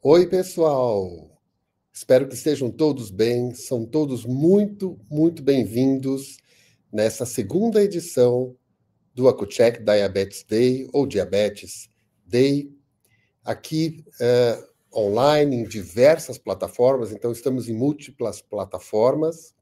Oi, pessoal! Espero que estejam todos bem, são todos muito bem-vindos nessa segunda edição do Accu-Check Diabetes Day, ou Diabetes Day, aqui online, em diversas plataformas, então estamos em múltiplas plataformas.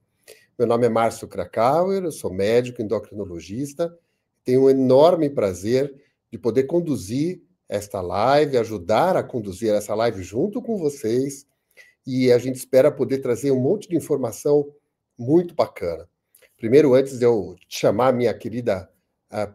Meu nome é Márcio Krakauer, eu sou médico endocrinologista, tenho um enorme prazer de poder conduzir esta live, ajudar a conduzir essa live junto com vocês, e a gente espera poder trazer um monte de informação muito bacana. Primeiro, antes de eu chamar minha querida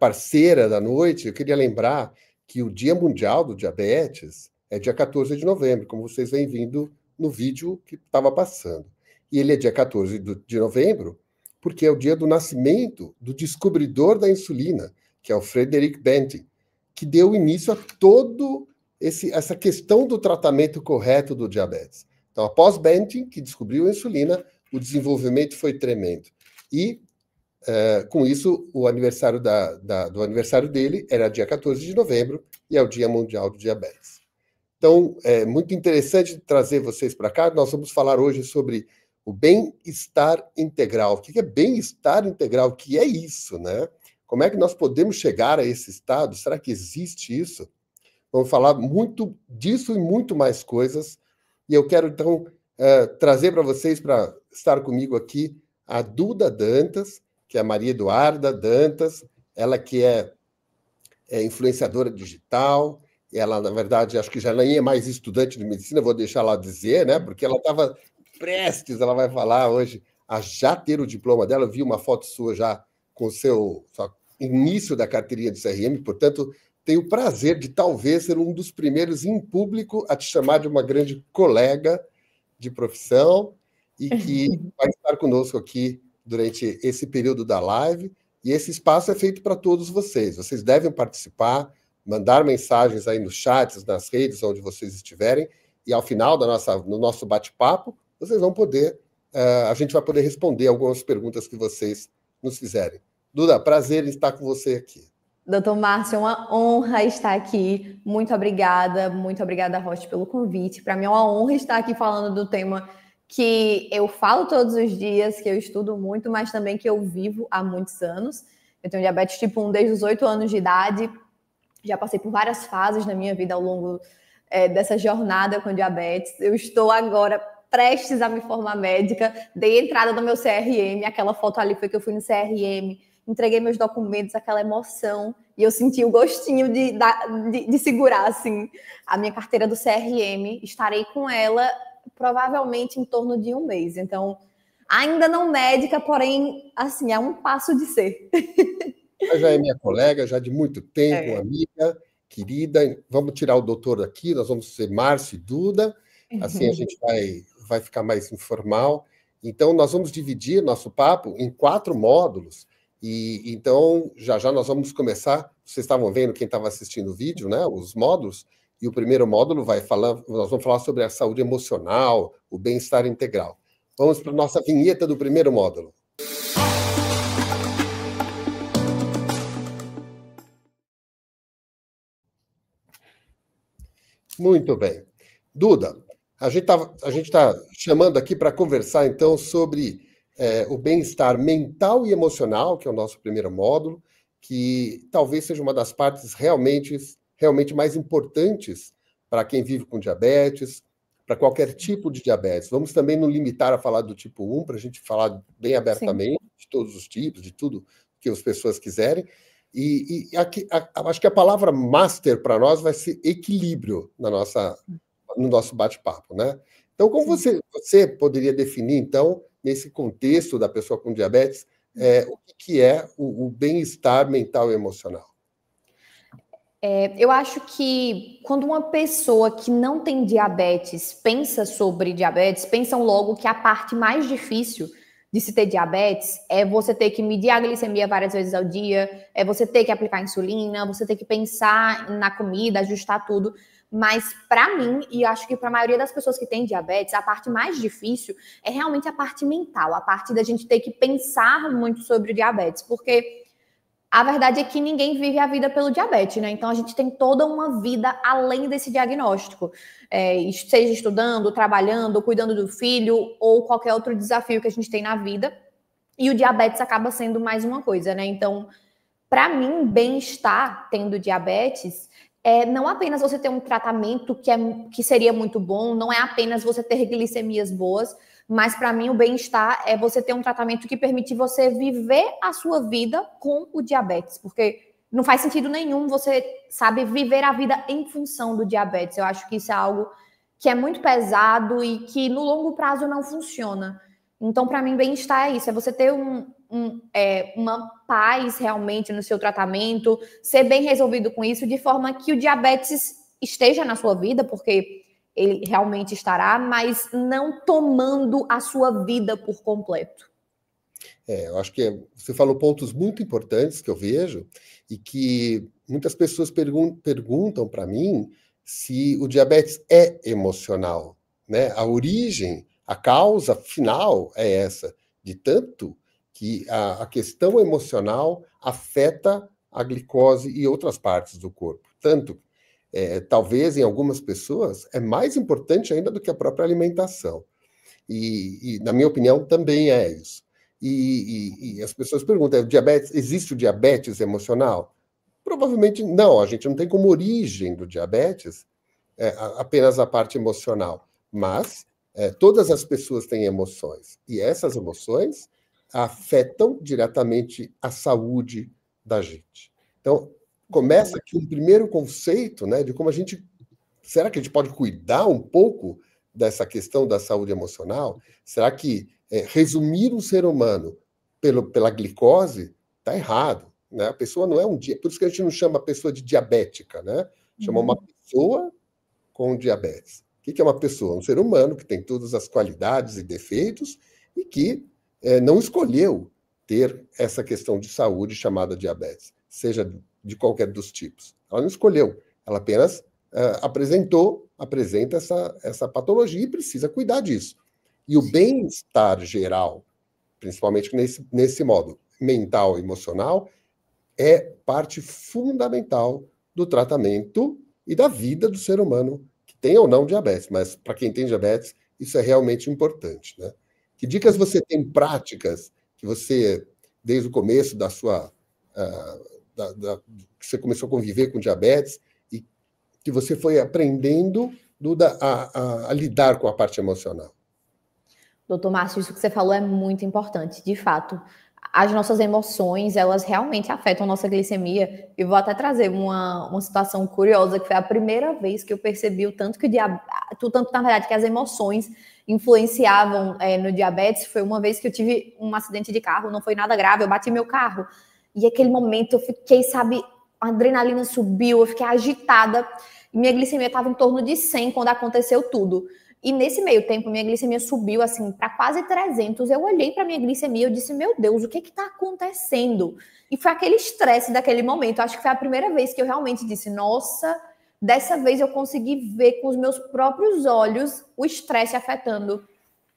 parceira da noite, eu queria lembrar que o Dia Mundial do Diabetes é dia 14 de novembro, como vocês vêm vindo no vídeo que estava passando. E ele é dia 14 de novembro porque é o dia do nascimento do descobridor da insulina, que é o Frederick Banting, que deu início a todo essa questão do tratamento correto do diabetes. Então, após Banting, que descobriu a insulina, o desenvolvimento foi tremendo. E, com isso, o aniversário do aniversário dele era dia 14 de novembro, e é o Dia Mundial do Diabetes. Então, é muito interessante trazer vocês para cá. Nós vamos falar hoje sobre o bem-estar integral. O que é bem-estar integral? O que é isso, né? Como é que nós podemos chegar a esse estado? Será que existe isso? Vamos falar muito disso e muito mais coisas. E eu quero, então, trazer para vocês, para estar comigo aqui, a Duda Dantas, que é a Maria Eduarda Dantas, ela que é influenciadora digital. Ela, na verdade, acho que já nem é mais estudante de medicina, vou deixar ela dizer, né? Porque ela estava prestes, ela vai falar hoje, a já ter o diploma dela. Eu vi uma foto sua já com o seu início da carteirinha de CRM, portanto, tenho o prazer de talvez ser um dos primeiros em público a te chamar de uma grande colega de profissão e que vai estar conosco aqui durante esse período da live. E esse espaço é feito para todos vocês. Vocês devem participar, mandar mensagens aí nos chats, nas redes, onde vocês estiverem, e ao final no nosso bate-papo, vocês vão poder, a gente vai poder responder algumas perguntas que vocês nos fizerem. Duda, prazer em estar com você aqui. Doutor Márcio, é uma honra estar aqui. Muito obrigada, Rocha, pelo convite. Para mim é uma honra estar aqui falando do tema que eu falo todos os dias, que eu estudo muito, mas também que eu vivo há muitos anos. Eu tenho diabetes tipo 1 desde os 8 anos de idade. Já passei por várias fases na minha vida ao longo dessa jornada com diabetes. Eu estou agora prestes a me formar médica. Dei entrada no meu CRM. Aquela foto ali foi que eu fui no CRM. Entreguei meus documentos, aquela emoção, e eu senti o gostinho de segurar, assim, a minha carteira do CRM. Estarei com ela provavelmente em torno de 1 mês. Então, ainda não médica, porém, assim, é um passo de ser. Ela já é minha colega, já de muito tempo, amiga, querida. Vamos tirar o doutor aqui, nós vamos ser Márcio e Duda, assim a gente vai ficar mais informal. Então, nós vamos dividir nosso papo em 4 módulos, e então já nós vamos começar. Vocês estavam vendo, quem estava assistindo o vídeo, né? Os módulos, e o primeiro módulo nós vamos falar sobre a saúde emocional, o bem-estar integral. Vamos para a nossa vinheta do primeiro módulo. Muito bem. Duda, a gente está chamando aqui para conversar, então, sobre o bem-estar mental e emocional, que é o nosso primeiro módulo, que talvez seja uma das partes realmente mais importantes para quem vive com diabetes, para qualquer tipo de diabetes. Vamos também nos limitar a falar do tipo 1, para a gente falar bem abertamente de todos os tipos, de tudo que as pessoas quiserem. E aqui, acho que a palavra master para nós vai ser equilíbrio no nosso bate-papo, né? Então, como você poderia definir, então, nesse contexto da pessoa com diabetes, o que é o bem-estar mental e emocional? Eu acho que quando uma pessoa que não tem diabetes pensa sobre diabetes, pensam logo que a parte mais difícil de se ter diabetes é você ter que medir a glicemia várias vezes ao dia, é você ter que aplicar insulina, você ter que pensar na comida, ajustar tudo. Mas para mim, e acho que para a maioria das pessoas que têm diabetes, a parte mais difícil é realmente a parte mental, a parte da gente ter que pensar muito sobre o diabetes, porque A verdade é que ninguém vive a vida pelo diabetes, né? Então a gente tem toda uma vida além desse diagnóstico, seja estudando, trabalhando, cuidando do filho ou qualquer outro desafio que a gente tem na vida. E o diabetes acaba sendo mais uma coisa, né? Então, para mim, bem-estar tendo diabetes não apenas você ter um tratamento que seria muito bom, não é apenas você ter glicemias boas, mas para mim o bem-estar é você ter um tratamento que permite você viver a sua vida com o diabetes, porque não faz sentido nenhum você, sabe, viver a vida em função do diabetes. Eu acho que isso é algo que é muito pesado e que no longo prazo não funciona. Então, para mim, bem-estar é isso, é você ter uma paz realmente no seu tratamento, ser bem resolvido com isso, de forma que o diabetes esteja na sua vida, porque ele realmente estará, mas não tomando a sua vida por completo. Eu acho que você falou pontos muito importantes que eu vejo e que muitas pessoas perguntam para mim se o diabetes é emocional, né? A origem, a causa final é essa, de tanto que a questão emocional afeta a glicose e outras partes do corpo. Tanto, talvez em algumas pessoas, é mais importante ainda do que a própria alimentação. E na minha opinião, também é isso. E as pessoas perguntam, existe o diabetes emocional? Provavelmente não, a gente não tem como origem do diabetes apenas a parte emocional, mas todas as pessoas têm emoções, e essas emoções afetam diretamente a saúde da gente. Então, começa aqui um primeiro conceito, né, de como será que a gente pode cuidar um pouco dessa questão da saúde emocional? Será que resumir um ser humano pela glicose está errado? Né? A pessoa não é por isso que a gente não chama a pessoa de diabética, né? Chama uma pessoa com diabetes. O que é uma pessoa? Um ser humano que tem todas as qualidades e defeitos e que não escolheu ter essa questão de saúde chamada diabetes, seja de qualquer dos tipos. Ela não escolheu, ela apenas apresenta essa patologia e precisa cuidar disso. E o bem-estar geral, principalmente nesse modo mental e emocional, é parte fundamental do tratamento e da vida do ser humano, que tem ou não diabetes. Mas para quem tem diabetes, isso é realmente importante, né? Que dicas você tem práticas que você, desde o começo da sua... que você começou a conviver com diabetes, que você foi aprendendo a lidar com a parte emocional? Doutor Márcio, isso que você falou é muito importante, de fato. As nossas emoções, elas realmente afetam a nossa glicemia. Eu vou até trazer uma situação curiosa, que foi a primeira vez que eu percebi o tanto na verdade, que as emoções influenciavam no diabetes. Foi uma vez que eu tive um acidente de carro, não foi nada grave, eu bati meu carro. E aquele momento eu fiquei, sabe, a adrenalina subiu, eu fiquei agitada. E minha glicemia estava em torno de 100 quando aconteceu tudo. E nesse meio tempo, minha glicemia subiu assim para quase 300. Eu olhei para minha glicemia e eu disse, meu Deus, o que está acontecendo? E foi aquele estresse daquele momento. Acho que foi a primeira vez que eu realmente disse, nossa, dessa vez eu consegui ver com os meus próprios olhos o estresse afetando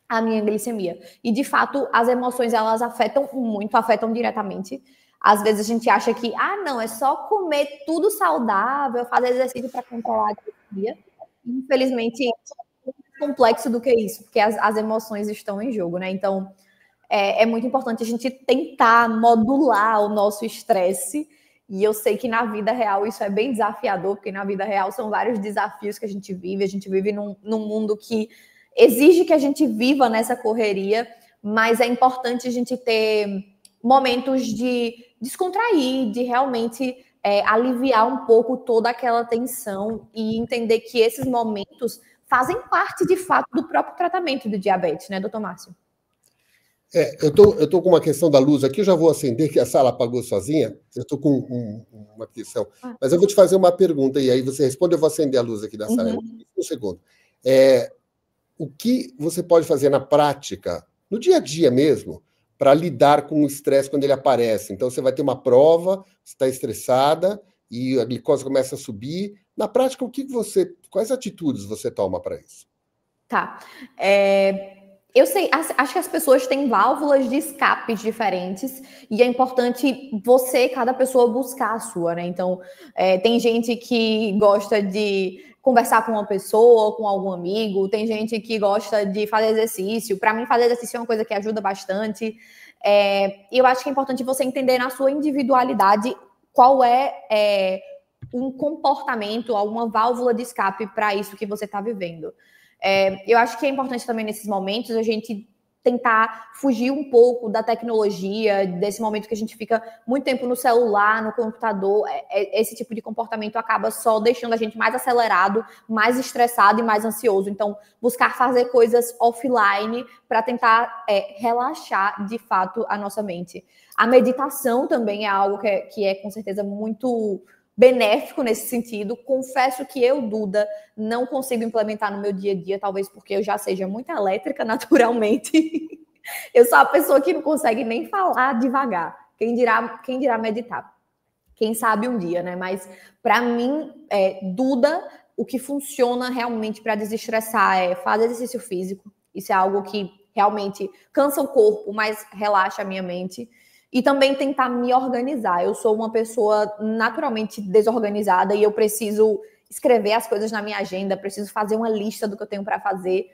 a minha glicemia. E, de fato, as emoções, elas afetam muito, afetam diretamente. Às vezes a gente acha que, não, é só comer tudo saudável, fazer exercício para controlar a glicemia. Infelizmente, complexo do que isso, porque as emoções estão em jogo, né? Então, é muito importante a gente tentar modular o nosso estresse. E eu sei que na vida real isso é bem desafiador, porque na vida real são vários desafios que a gente vive num mundo que exige que a gente viva nessa correria, mas é importante a gente ter momentos de descontrair, de realmente aliviar um pouco toda aquela tensão e entender que esses momentos fazem parte, de fato, do próprio tratamento do diabetes, né, doutor Márcio? Eu tô com uma questão da luz aqui, eu já vou acender, que a sala apagou sozinha. Eu estou com uma questão. Mas eu vou te fazer uma pergunta, e aí você responde, eu vou acender a luz aqui da sala. Um segundo. O que você pode fazer na prática, no dia a dia mesmo, para lidar com o estresse quando ele aparece? Então, você vai ter uma prova, você está estressada, e a glicose começa a subir. Na prática, quais atitudes você toma para isso? Tá. Eu sei, acho que as pessoas têm válvulas de escape diferentes e é importante cada pessoa buscar a sua, né? Então, tem gente que gosta de conversar com uma pessoa, com algum amigo, tem gente que gosta de fazer exercício. Para mim, fazer exercício é uma coisa que ajuda bastante. Eu acho que é importante você entender na sua individualidade qual é um comportamento, alguma válvula de escape para isso que você está vivendo. Eu acho que é importante também nesses momentos a gente tentar fugir um pouco da tecnologia, desse momento que a gente fica muito tempo no celular, no computador. Esse tipo de comportamento acaba só deixando a gente mais acelerado, mais estressado e mais ansioso. Então, buscar fazer coisas offline para tentar relaxar de fato a nossa mente. A meditação também é algo que é com certeza muito benéfico nesse sentido. Confesso que eu, Duda, não consigo implementar no meu dia a dia, talvez porque eu já seja muito elétrica naturalmente. Eu sou a pessoa que não consegue nem falar devagar. Quem dirá meditar? Quem sabe um dia, né? Mas para mim, Duda, o que funciona realmente para desestressar é fazer exercício físico. Isso é algo que realmente cansa o corpo, mas relaxa a minha mente. E também tentar me organizar. Eu sou uma pessoa naturalmente desorganizada e eu preciso escrever as coisas na minha agenda, preciso fazer uma lista do que eu tenho para fazer,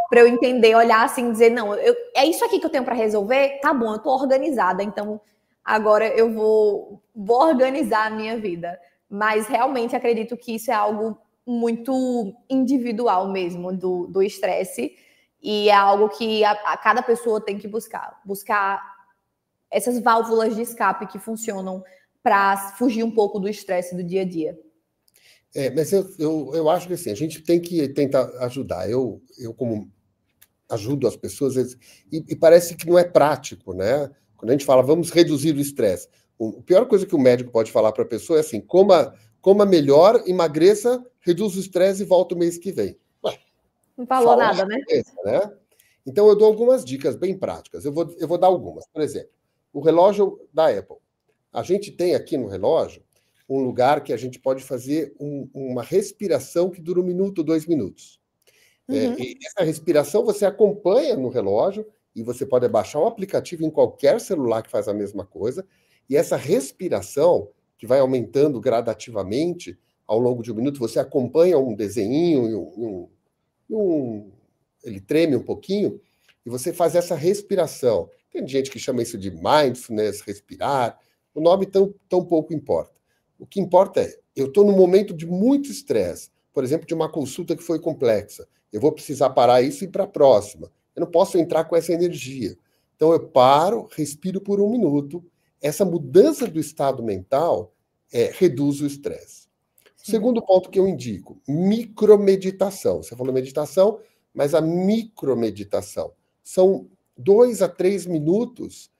para eu entender, olhar assim, dizer, não, é isso aqui que eu tenho para resolver? Tá bom, eu estou organizada, então agora eu vou organizar a minha vida. Mas realmente acredito que isso é algo muito individual mesmo, do estresse, e é algo que a cada pessoa tem que buscar essas válvulas de escape que funcionam para fugir um pouco do estresse do dia a dia. Mas eu acho que assim, a gente tem que tentar ajudar. Eu como ajudo as pessoas, e parece que não é prático, né? Quando a gente fala, vamos reduzir o estresse. A pior coisa que o médico pode falar para a pessoa é assim, coma melhor, emagreça, reduz o estresse e volta o mês que vem. Ué, não falou nada, né? Né? Então, eu dou algumas dicas bem práticas. Eu vou dar algumas. Por exemplo, o relógio da Apple. A gente tem aqui no relógio um lugar que a gente pode fazer uma respiração que dura 1 minuto, 2 minutos. E essa respiração você acompanha no relógio e você pode baixar um aplicativo em qualquer celular que faz a mesma coisa. E essa respiração, que vai aumentando gradativamente ao longo de 1 minuto, você acompanha um desenho, ele treme um pouquinho, e você faz essa respiração. Tem gente que chama isso de mindfulness, respirar. O nome tão pouco importa. O que importa é, eu estou num momento de muito estresse, por exemplo, de uma consulta que foi complexa. Eu vou precisar parar isso e ir para a próxima. Eu não posso entrar com essa energia. Então eu paro, respiro por 1 minuto. Essa mudança do estado mental reduz o estresse. Segundo ponto que eu indico, micromeditação. Você falou meditação, mas a micromeditação. São 2 a 3 minutos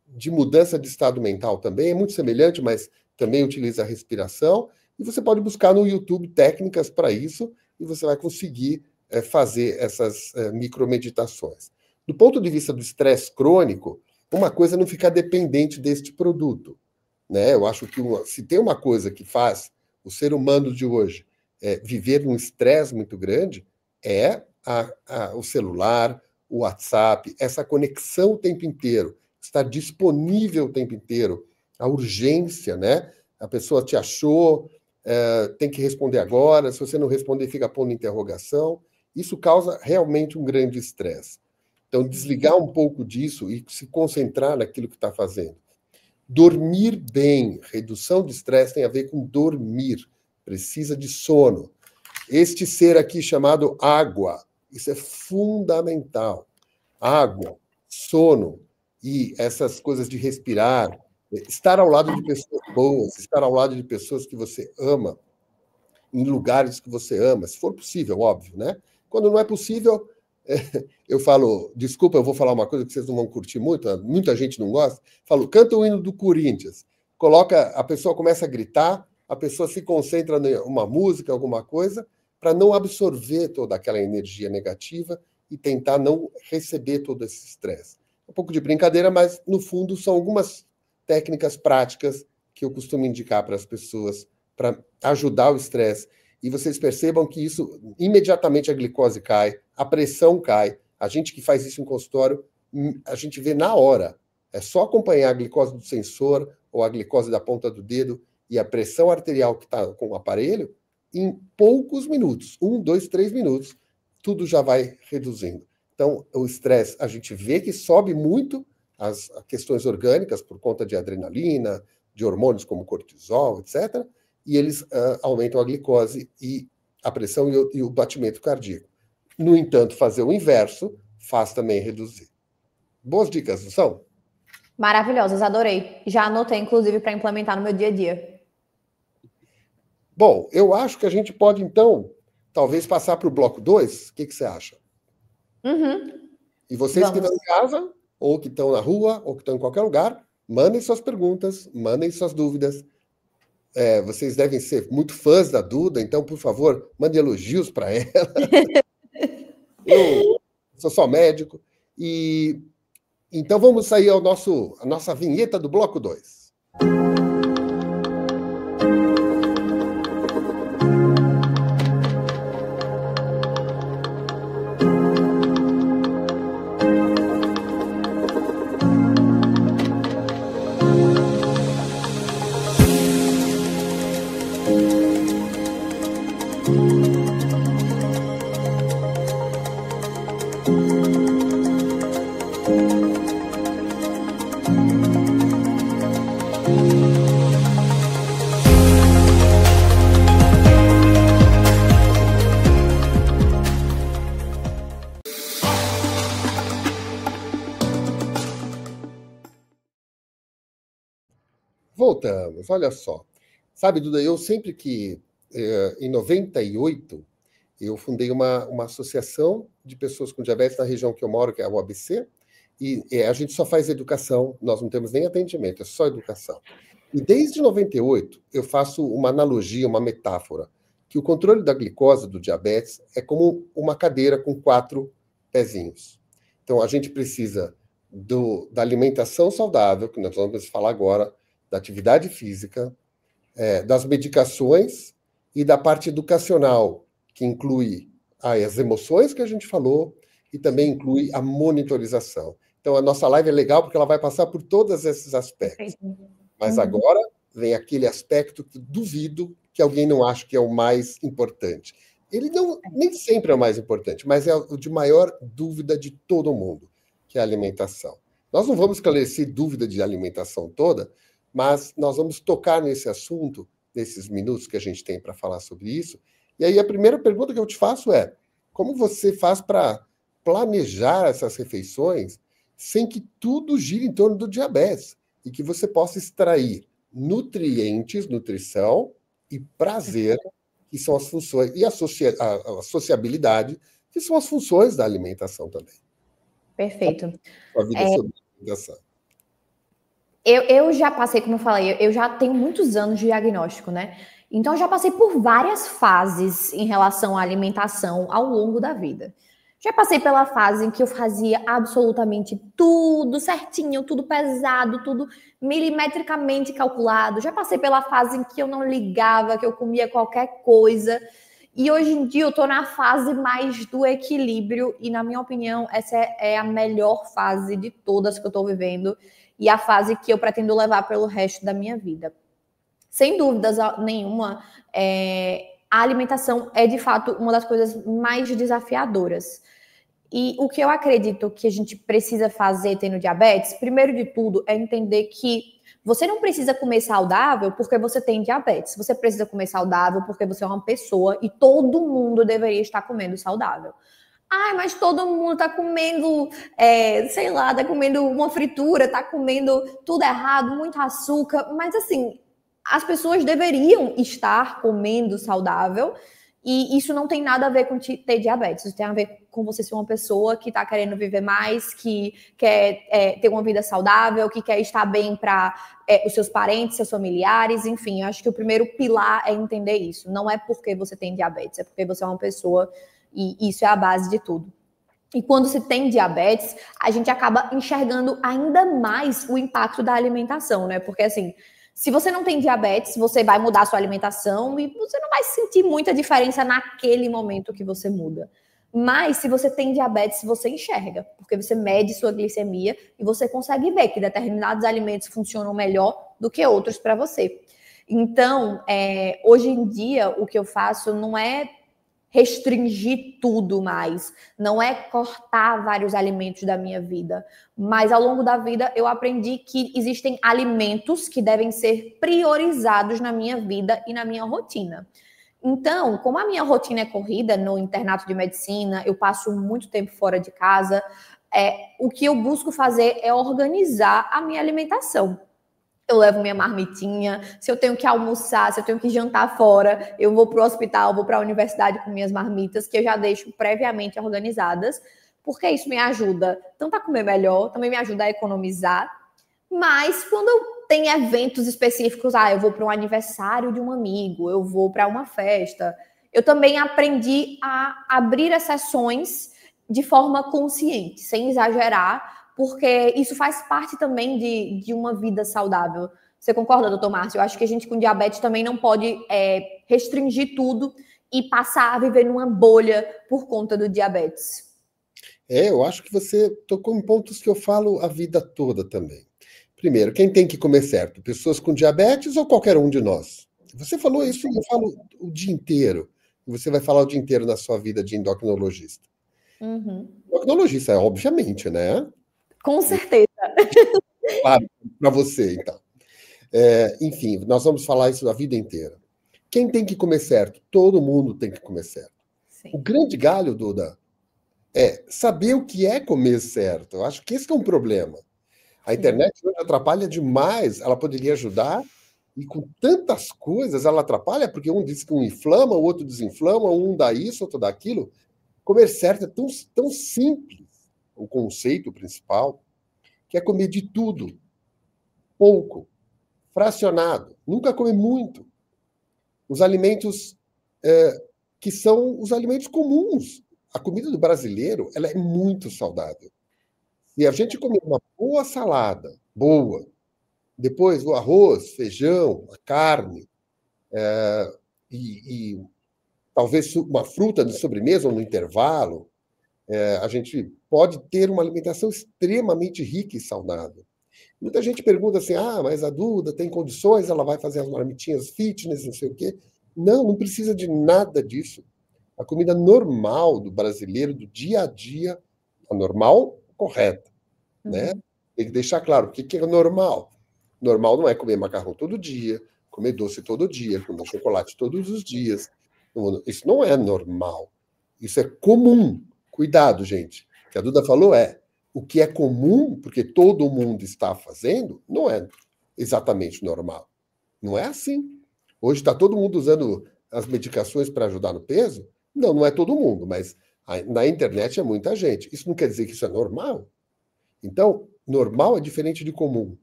de mudança de estado mental também. É muito semelhante, mas também utiliza a respiração. E você pode buscar no YouTube técnicas para isso e você vai conseguir fazer essas micromeditações. Do ponto de vista do estresse crônico, uma coisa não fica dependente deste produto, né? Eu acho que se tem uma coisa que faz o ser humano de hoje viver num estresse muito grande, é o celular, o WhatsApp, essa conexão o tempo inteiro, estar disponível o tempo inteiro, a urgência, né? A pessoa te achou, tem que responder agora, se você não responder, fica pondo interrogação. Isso causa realmente um grande estresse. Então, desligar um pouco disso e se concentrar naquilo que está fazendo. Dormir bem, redução de estresse tem a ver com dormir, precisa de sono. Este ser aqui chamado água, isso é fundamental. Água, sono e essas coisas de respirar, estar ao lado de pessoas boas, estar ao lado de pessoas que você ama, em lugares que você ama, se for possível, óbvio, né? Quando não é possível, eu falo, desculpa, eu vou falar uma coisa que vocês não vão curtir muito, muita gente não gosta, falo, canta o hino do Corinthians, a pessoa começa a gritar, a pessoa se concentra em uma música, alguma coisa, para não absorver toda aquela energia negativa e tentar não receber todo esse estresse. Um pouco de brincadeira, mas, no fundo, são algumas técnicas práticas que eu costumo indicar para as pessoas para ajudar o estresse. E vocês percebam que isso, imediatamente a glicose cai, a pressão cai, A gente que faz isso em consultório, a gente vê na hora. É só acompanhar a glicose do sensor ou a glicose da ponta do dedo e a pressão arterial que está com o aparelho, em poucos minutos, 1, 2, 3 minutos, tudo já vai reduzindo. Então, o estresse, a gente vê que sobe muito as questões orgânicas por conta de adrenalina, de hormônios como cortisol, etc., e eles aumentam a glicose e a pressão e o batimento cardíaco. No entanto, fazer o inverso faz também reduzir. Boas dicas, não são? Maravilhosas, adorei. Já anotei, inclusive, para implementar no meu dia a dia. Bom, eu acho que a gente pode, então, talvez passar para o bloco 2. O que você acha? Uhum. E vocês que estão em casa, ou que estão na rua, ou que estão em qualquer lugar, mandem suas perguntas, mandem suas dúvidas. Vocês devem ser muito fãs da Duda, então, por favor, mande elogios para ela. Eu sou só médico. E então vamos sair a nossa vinheta do bloco 2. Voltamos, olha só. Sabe, Duda, eu sempre que, em 98, eu fundei uma associação de pessoas com diabetes na região que eu moro, que é o ABC, e a gente só faz educação, nós não temos nem atendimento, é só educação. E desde 98, eu faço uma analogia, uma metáfora, que o controle da glicose do diabetes é como uma cadeira com 4 pezinhos. Então, a gente precisa da alimentação saudável, que nós vamos falar agora, da atividade física, das medicações e da parte educacional, que inclui as emoções que a gente falou e também inclui a monitorização. Então, a nossa live é legal porque ela vai passar por todos esses aspectos. Mas agora vem aquele aspecto que duvido que alguém não ache que é o mais importante. Ele nem sempre é o mais importante, mas é o de maior dúvida de todo mundo, que é a alimentação. Nós não vamos esclarecer dúvida de alimentação toda, mas nós vamos tocar nesse assunto, nesses minutos que a gente tem para falar sobre isso. E aí a primeira pergunta que eu te faço é: como você faz para planejar essas refeições sem que tudo gire em torno do diabetes e que você possa extrair nutrientes, nutrição e prazer, que são as funções, e a sociabilidade, que são as funções da alimentação também. Perfeito. A vida sobre alimentação. Eu já passei, como eu falei, eu já tenho muitos anos de diagnóstico, né? Então, eu já passei por várias fases em relação à alimentação ao longo da vida. Já passei pela fase em que eu fazia absolutamente tudo certinho, tudo pesado, tudo milimetricamente calculado. Já passei pela fase em que eu não ligava, que eu comia qualquer coisa. E hoje em dia eu tô na fase mais do equilíbrio e, na minha opinião, essa é a melhor fase de todas que eu tô vivendo e a fase que eu pretendo levar pelo resto da minha vida. Sem dúvidas nenhuma, a alimentação é, de fato, uma das coisas mais desafiadoras. E o que eu acredito que a gente precisa fazer tendo diabetes, primeiro de tudo, é entender que você não precisa comer saudável porque você tem diabetes. Você precisa comer saudável porque você é uma pessoa e todo mundo deveria estar comendo saudável. Ah, mas todo mundo tá comendo, sei lá, tá comendo uma fritura, tá comendo tudo errado, muito açúcar. Mas, assim, as pessoas deveriam estar comendo saudável e isso não tem nada a ver com ter diabetes. Isso tem a ver com você ser uma pessoa que tá querendo viver mais, que quer ter uma vida saudável, que quer estar bem para os seus parentes, seus familiares, enfim. Eu acho que o primeiro pilar é entender isso. Não é porque você tem diabetes, é porque você é uma pessoa e isso é a base de tudo. E quando se tem diabetes, a gente acaba enxergando ainda mais o impacto da alimentação, né? Porque, assim, se você não tem diabetes, você vai mudar a sua alimentação e você não vai sentir muita diferença naquele momento que você muda. Mas se você tem diabetes, você enxerga, porque você mede sua glicemia e você consegue ver que determinados alimentos funcionam melhor do que outros para você. Então, hoje em dia, o que eu faço não é restringir tudo mais, não é cortar vários alimentos da minha vida, mas ao longo da vida eu aprendi que existem alimentos que devem ser priorizados na minha vida e na minha rotina. Então, como a minha rotina é corrida no internato de medicina, eu passo muito tempo fora de casa, o que eu busco fazer é organizar a minha alimentação. Eu levo minha marmitinha, se eu tenho que almoçar, se eu tenho que jantar fora, eu vou para o hospital, vou para a universidade com minhas marmitas, que eu já deixo previamente organizadas, porque isso me ajuda tanto a comer melhor, também me ajuda a economizar, mas quando tem eventos específicos, eu vou para um aniversário de um amigo, eu vou para uma festa, eu também aprendi a abrir exceções de forma consciente, sem exagerar, porque isso faz parte também de uma vida saudável. Você concorda, doutor Márcio? Eu acho que a gente com diabetes também não pode restringir tudo e passar a viver numa bolha por conta do diabetes. Eu acho que você tocou em pontos que eu falo a vida toda também. Primeiro, quem tem que comer certo? Pessoas com diabetes ou qualquer um de nós? Você falou isso e eu falo o dia inteiro. E você vai falar o dia inteiro na sua vida de endocrinologista. Uhum. Endocrinologista, obviamente, né? Com certeza. Claro, para você, então. Enfim, nós vamos falar isso a vida inteira. Quem tem que comer certo? Todo mundo tem que comer certo. Sim. O grande galho, Duda, é saber o que é comer certo. Eu acho que esse que é um problema. A internet hoje atrapalha demais. Ela poderia ajudar, e com tantas coisas ela atrapalha, porque um diz que um inflama, o outro desinflama, um dá isso, outro dá aquilo. Comer certo é tão, tão simples, o conceito principal, que é comer de tudo, pouco, fracionado, nunca comer muito. Os alimentos que são os alimentos comuns. A comida do brasileiro ela é muito saudável. E a gente comer uma boa salada, boa, depois o arroz, feijão, a carne, e talvez uma fruta de sobremesa ou no intervalo, a gente pode ter uma alimentação extremamente rica e saudável. Muita gente pergunta assim, mas a Duda tem condições, ela vai fazer as marmitinhas fitness, não sei o quê. Não, não precisa de nada disso. A comida normal do brasileiro, do dia a dia, a normal, correta, né? Tem que deixar claro, o que é normal? Normal não é comer macarrão todo dia, comer doce todo dia, comer chocolate todos os dias. Isso não é normal. Isso é comum. Cuidado, gente. O que a Duda falou o que é comum, porque todo mundo está fazendo, não é exatamente normal. Não é assim. Hoje está todo mundo usando as medicações para ajudar no peso? Não, não é todo mundo, mas na internet é muita gente. Isso não quer dizer que isso é normal. Então, normal é diferente de comum.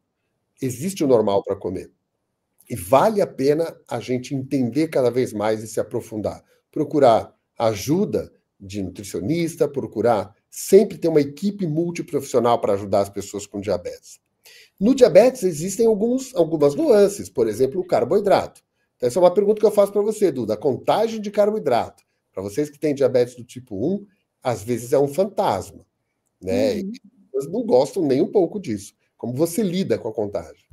Existe o normal para comer. E vale a pena a gente entender cada vez mais e se aprofundar. Procurar ajuda de nutricionista, procurar sempre ter uma equipe multiprofissional para ajudar as pessoas com diabetes. No diabetes existem algumas nuances, por exemplo, o carboidrato. Então, essa é uma pergunta que eu faço para você, Duda. A contagem de carboidrato, para vocês que têm diabetes do tipo 1, às vezes é um fantasma, né? E eles não gostam nem um pouco disso. Como você lida com a contagem?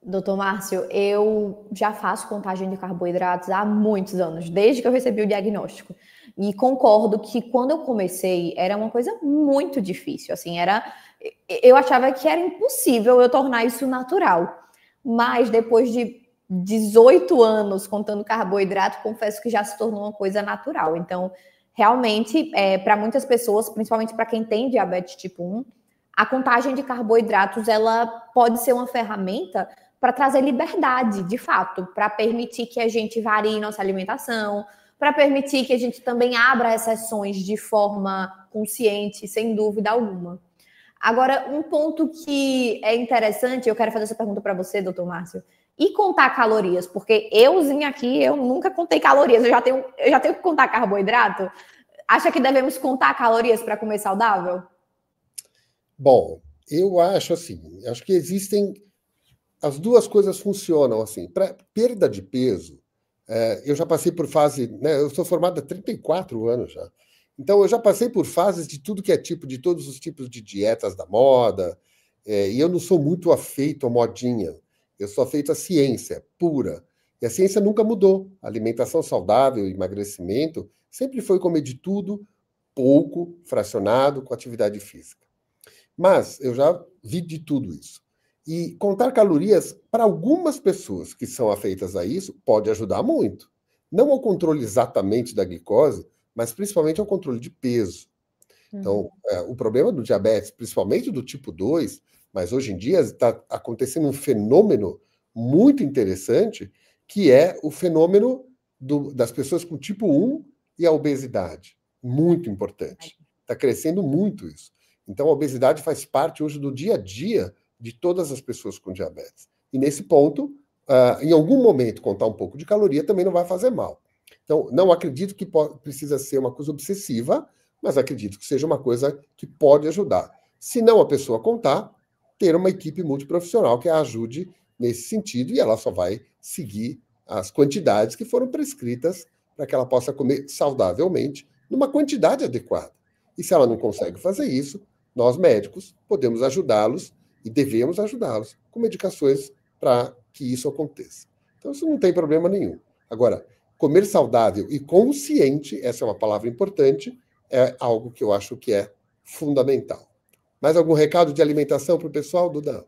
Doutor Márcio, eu já faço contagem de carboidratos há muitos anos, desde que eu recebi o diagnóstico. E concordo que quando eu comecei era uma coisa muito difícil. Assim, eu achava que era impossível eu tornar isso natural. Mas depois de 18 anos contando carboidrato, confesso que já se tornou uma coisa natural. Então, realmente, para muitas pessoas, principalmente para quem tem diabetes tipo 1, a contagem de carboidratos ela pode ser uma ferramenta para trazer liberdade, de fato, para permitir que a gente varie nossa alimentação, para permitir que a gente também abra exceções de forma consciente, sem dúvida alguma. Agora, um ponto que é interessante, eu quero fazer essa pergunta para você, doutor Márcio, e contar calorias, porque euzinho aqui, eu nunca contei calorias, eu já tenho que contar carboidrato. Acha que devemos contar calorias para comer saudável? Bom, eu acho assim, acho que existem as duas coisas funcionam assim. Para perda de peso, Eu já passei por fase, né, eu sou formado há 34 anos já. Então, eu já passei por fases de tudo que é tipo, de todos os tipos de dietas da moda, e eu não sou muito afeito à modinha. Eu sou afeito à ciência pura. E a ciência nunca mudou. A alimentação saudável, emagrecimento, sempre foi comer de tudo, pouco, fracionado, com atividade física. Mas eu já vi de tudo isso. E contar calorias, para algumas pessoas que são afeitas a isso, pode ajudar muito. Não ao controle exatamente da glicose, mas principalmente ao controle de peso. Então, o problema do diabetes, principalmente do tipo 2, mas hoje em dia está acontecendo um fenômeno muito interessante, que é o fenômeno das pessoas com tipo 1 e a obesidade. Muito importante. Está crescendo muito isso. Então, a obesidade faz parte hoje do dia a dia de todas as pessoas com diabetes. E nesse ponto, em algum momento, contar um pouco de caloria também não vai fazer mal. Então, não acredito que precisa ser uma coisa obsessiva, mas acredito que seja uma coisa que pode ajudar. Se não a pessoa contar, ter uma equipe multiprofissional que a ajude nesse sentido, e ela só vai seguir as quantidades que foram prescritas para que ela possa comer saudavelmente, numa quantidade adequada. E se ela não consegue fazer isso, nós médicos podemos ajudá-los e devemos ajudá-los com medicações para que isso aconteça. Então, isso não tem problema nenhum. Agora, comer saudável e consciente, essa é uma palavra importante, é algo que eu acho que é fundamental. Mais algum recado de alimentação para o pessoal, Duda?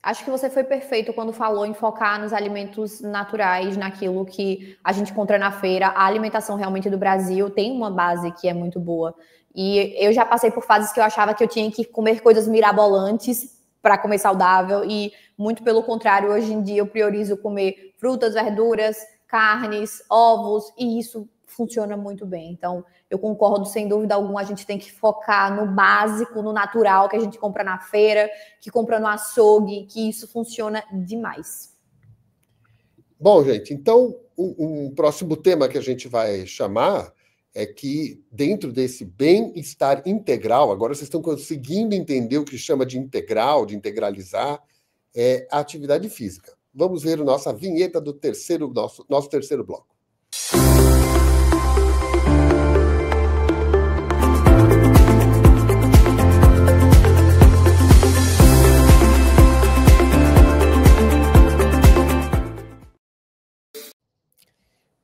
Acho que você foi perfeito quando falou em focar nos alimentos naturais, naquilo que a gente encontra na feira. A alimentação realmente do Brasil tem uma base que é muito boa. E eu já passei por fases que eu achava que eu tinha que comer coisas mirabolantes para comer saudável. E muito pelo contrário, hoje em dia eu priorizo comer frutas, verduras, carnes, ovos, e isso funciona muito bem. Então, eu concordo, sem dúvida alguma, a gente tem que focar no básico, no natural, que a gente compra na feira, que compra no açougue, que isso funciona demais. Bom, gente, então, um próximo tema que a gente vai chamar é que, dentro desse bem-estar integral, agora vocês estão conseguindo entender o que chama de integral, de integralizar, é a atividade física. Vamos ver a nossa vinheta do nosso terceiro bloco.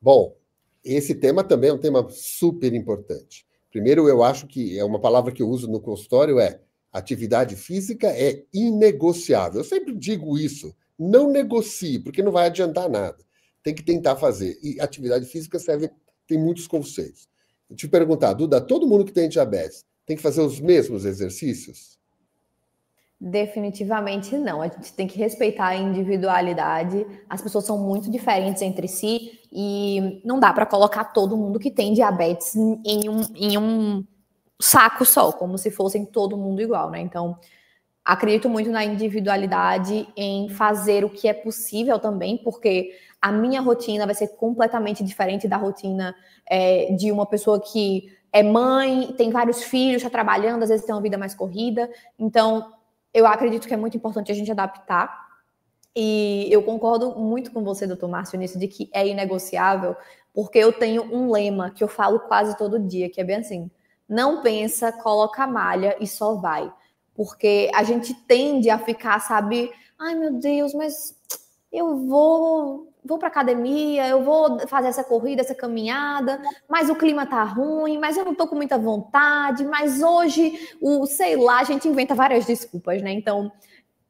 Bom, esse tema também é um tema super importante. Primeiro, eu acho que é uma palavra que eu uso no consultório, atividade física é inegociável. Eu sempre digo isso, não negocie, porque não vai adiantar nada. Tem que tentar fazer. E atividade física tem muitos conceitos. Eu te perguntar, Duda, todo mundo que tem diabetes tem que fazer os mesmos exercícios? Definitivamente não. A gente tem que respeitar a individualidade. As pessoas são muito diferentes entre si e não dá para colocar todo mundo que tem diabetes em um saco só, como se fossem todo mundo igual, né? Então, acredito muito na individualidade, em fazer o que é possível também, porque a minha rotina vai ser completamente diferente da rotina de uma pessoa que é mãe, tem vários filhos, está trabalhando, às vezes tem uma vida mais corrida. Então, eu acredito que é muito importante a gente adaptar. E eu concordo muito com você, doutor Márcio, nisso de que é inegociável, porque eu tenho um lema que eu falo quase todo dia, que é bem assim: não pensa, coloca a malha e só vai. Porque a gente tende a ficar, sabe, ai meu Deus, mas eu vou para academia, eu vou fazer essa corrida, essa caminhada, mas o clima tá ruim, mas eu não tô com muita vontade, mas hoje, sei lá, a gente inventa várias desculpas, né? Então,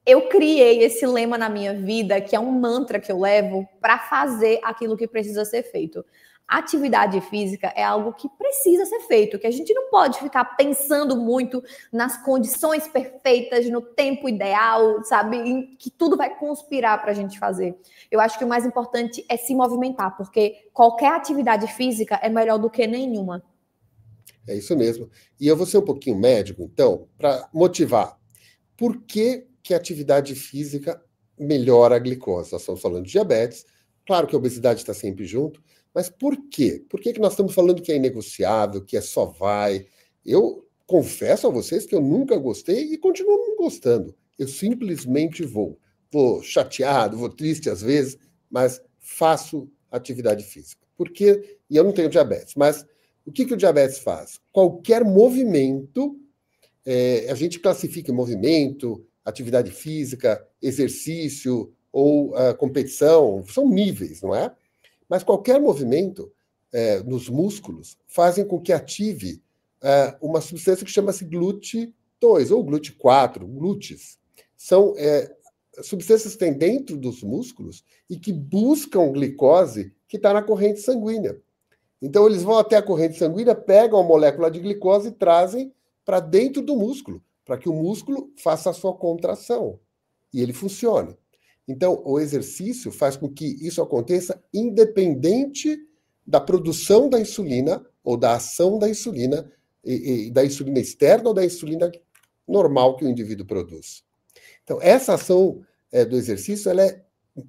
eu criei esse lema na minha vida, que é um mantra que eu levo para fazer aquilo que precisa ser feito. Atividade física é algo que precisa ser feito, que a gente não pode ficar pensando muito nas condições perfeitas, no tempo ideal, sabe? Em que tudo vai conspirar para a gente fazer. Eu acho que o mais importante é se movimentar, porque qualquer atividade física é melhor do que nenhuma. É isso mesmo. E eu vou ser um pouquinho médico, então, para motivar. Por que a atividade física melhora a glicose? Nós estamos falando de diabetes, claro que a obesidade está sempre junto, mas por quê? Por que nós estamos falando que é inegociável, que é só vai? Eu confesso a vocês que eu nunca gostei e continuo não gostando. Eu simplesmente vou. Vou chateado, vou triste às vezes, mas faço atividade física. Porque, e eu não tenho diabetes, mas o que o diabetes faz? Qualquer movimento, a gente classifica em movimento, atividade física, exercício ou competição, são níveis, não é? Mas qualquer movimento nos músculos fazem com que ative uma substância que chama-se GLUT2 ou GLUT4, glúteos. São substâncias que tem dentro dos músculos e que buscam glicose que está na corrente sanguínea. Então, eles vão até a corrente sanguínea, pegam a molécula de glicose e trazem para dentro do músculo, para que o músculo faça a sua contração e ele funcione. Então, o exercício faz com que isso aconteça independente da produção da insulina ou da ação da insulina, e da insulina externa ou da insulina normal que o indivíduo produz. Então, essa ação do exercício,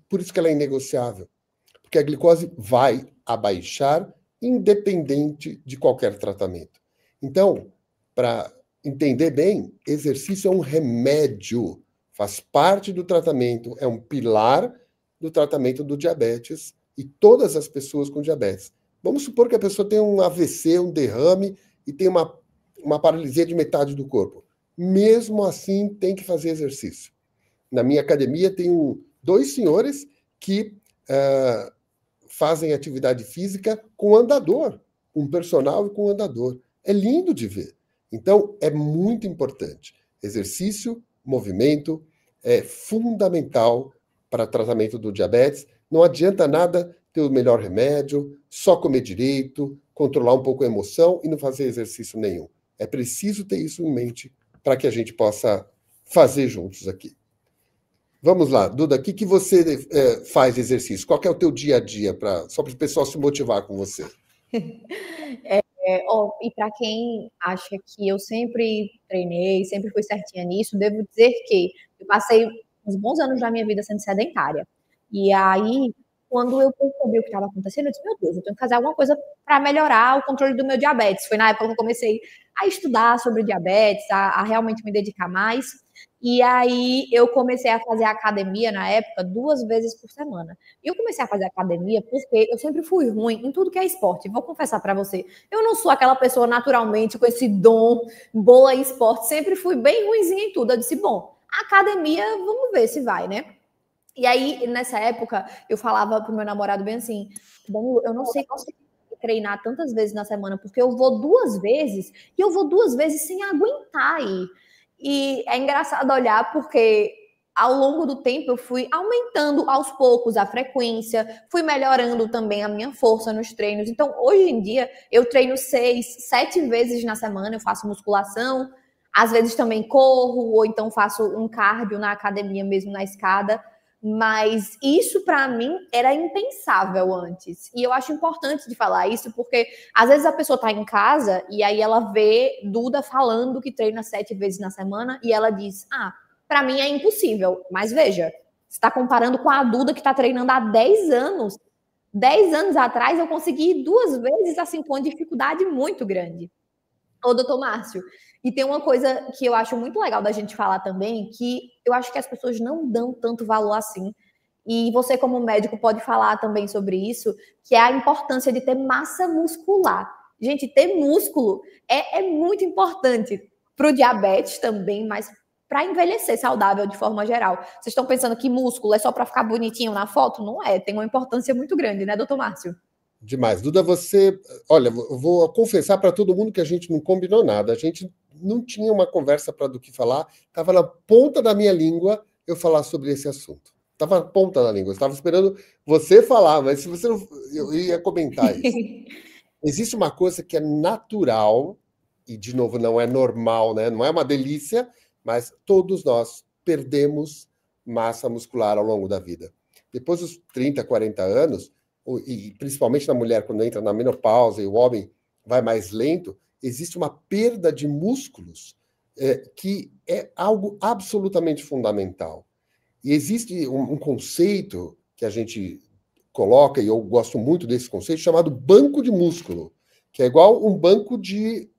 por isso que ela é inegociável, porque a glicose vai abaixar independente de qualquer tratamento. Então, para entender bem, exercício é um remédio, faz parte do tratamento, é um pilar do tratamento do diabetes e todas as pessoas com diabetes. Vamos supor que a pessoa tem um AVC, um derrame e tem uma paralisia de metade do corpo. Mesmo assim, tem que fazer exercício. Na minha academia, tem 2 senhores que fazem atividade física com andador, um personal e com andador. É lindo de ver. Então, é muito importante. Exercício, movimento, é fundamental para tratamento do diabetes. Não adianta nada ter o melhor remédio, só comer direito, controlar um pouco a emoção e não fazer exercício nenhum. É preciso ter isso em mente para que a gente possa fazer juntos aqui. Vamos lá, Duda, o que você faz exercício? Qual que é o teu dia a dia, só para o pessoal se motivar com você? E para quem acha que eu sempre treinei, sempre fui certinha nisso, devo dizer que eu passei uns bons anos da minha vida sendo sedentária. E aí, quando eu percebi o que estava acontecendo, eu disse, meu Deus, eu tenho que fazer alguma coisa para melhorar o controle do meu diabetes. Foi na época que eu comecei a estudar sobre diabetes, a realmente me dedicar mais. E aí eu comecei a fazer academia na época 2 vezes por semana. E eu comecei a fazer academia porque eu sempre fui ruim em tudo que é esporte. Vou confessar para você, eu não sou aquela pessoa naturalmente com esse dom, boa em esporte. Sempre fui bem ruinzinha em tudo. Eu disse, bom, academia, vamos ver se vai, né? E aí, nessa época, eu falava pro meu namorado bem assim, Danilo, eu não sei conseguir treinar tantas vezes na semana, porque eu vou 2 vezes, e eu vou 2 vezes sem aguentar ir. E é engraçado olhar, porque ao longo do tempo eu fui aumentando aos poucos a frequência, fui melhorando também a minha força nos treinos. Então, hoje em dia, eu treino 6, 7 vezes na semana, eu faço musculação, às vezes também corro, ou então faço um cardio na academia mesmo, na escada. Mas isso para mim era impensável antes. E eu acho importante de falar isso, porque às vezes a pessoa está em casa e aí ela vê Duda falando que treina 7 vezes na semana e ela diz, para mim é impossível. Mas veja, você está comparando com a Duda que está treinando há 10 anos. 10 anos atrás eu consegui 2 vezes assim com dificuldade muito grande. Ô, doutor Márcio, e tem uma coisa que eu acho muito legal da gente falar também, que eu acho que as pessoas não dão tanto valor assim, e você como médico pode falar também sobre isso, que é a importância de ter massa muscular. Gente, ter músculo é muito importante para o diabetes também, mas para envelhecer saudável de forma geral. Vocês estão pensando que músculo é só para ficar bonitinho na foto? Não é, tem uma importância muito grande, né, doutor Márcio? Demais. Duda, olha, eu vou confessar para todo mundo que a gente não combinou nada. A gente não tinha uma conversa para do que falar. Estava na ponta da minha língua eu falar sobre esse assunto. Estava na ponta da língua. Estava esperando você falar, mas se você não, eu ia comentar isso. Existe uma coisa que é natural, e de novo, não é normal, né? Não é uma delícia, mas todos nós perdemos massa muscular ao longo da vida. Depois dos 30, 40 anos, e principalmente na mulher, quando entra na menopausa e o homem vai mais lento, existe uma perda de músculos que é algo absolutamente fundamental. E existe um conceito que a gente coloca, e eu gosto muito desse conceito, chamado banco de músculo, que é igual um banco de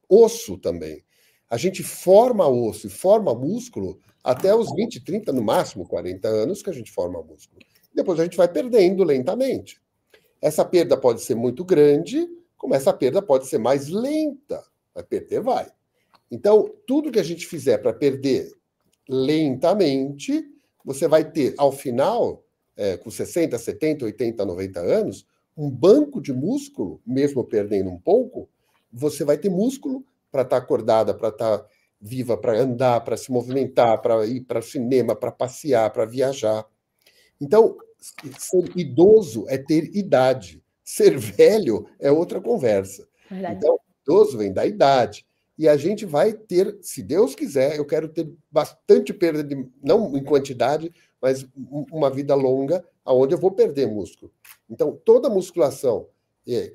osso também. A gente forma osso e forma músculo até os 20, 30, no máximo 40 anos que a gente forma músculo. depois a gente vai perdendo lentamente. Essa perda pode ser muito grande, como essa perda pode ser mais lenta. Vai perder, vai. Então, tudo que a gente fizer para perder lentamente, você vai ter, ao final, com 60, 70, 80, 90 anos, um banco de músculo, mesmo perdendo um pouco, você vai ter músculo para estar acordada, para estar viva, para andar, para se movimentar, para ir para o cinema, para passear, para viajar. Então, ser idoso é ter idade. Ser velho é outra conversa. Verdade. Então, idoso vem da idade. E a gente vai ter, se Deus quiser, eu quero ter bastante perda, não em quantidade, mas uma vida longa, onde eu vou perder músculo. Então, toda musculação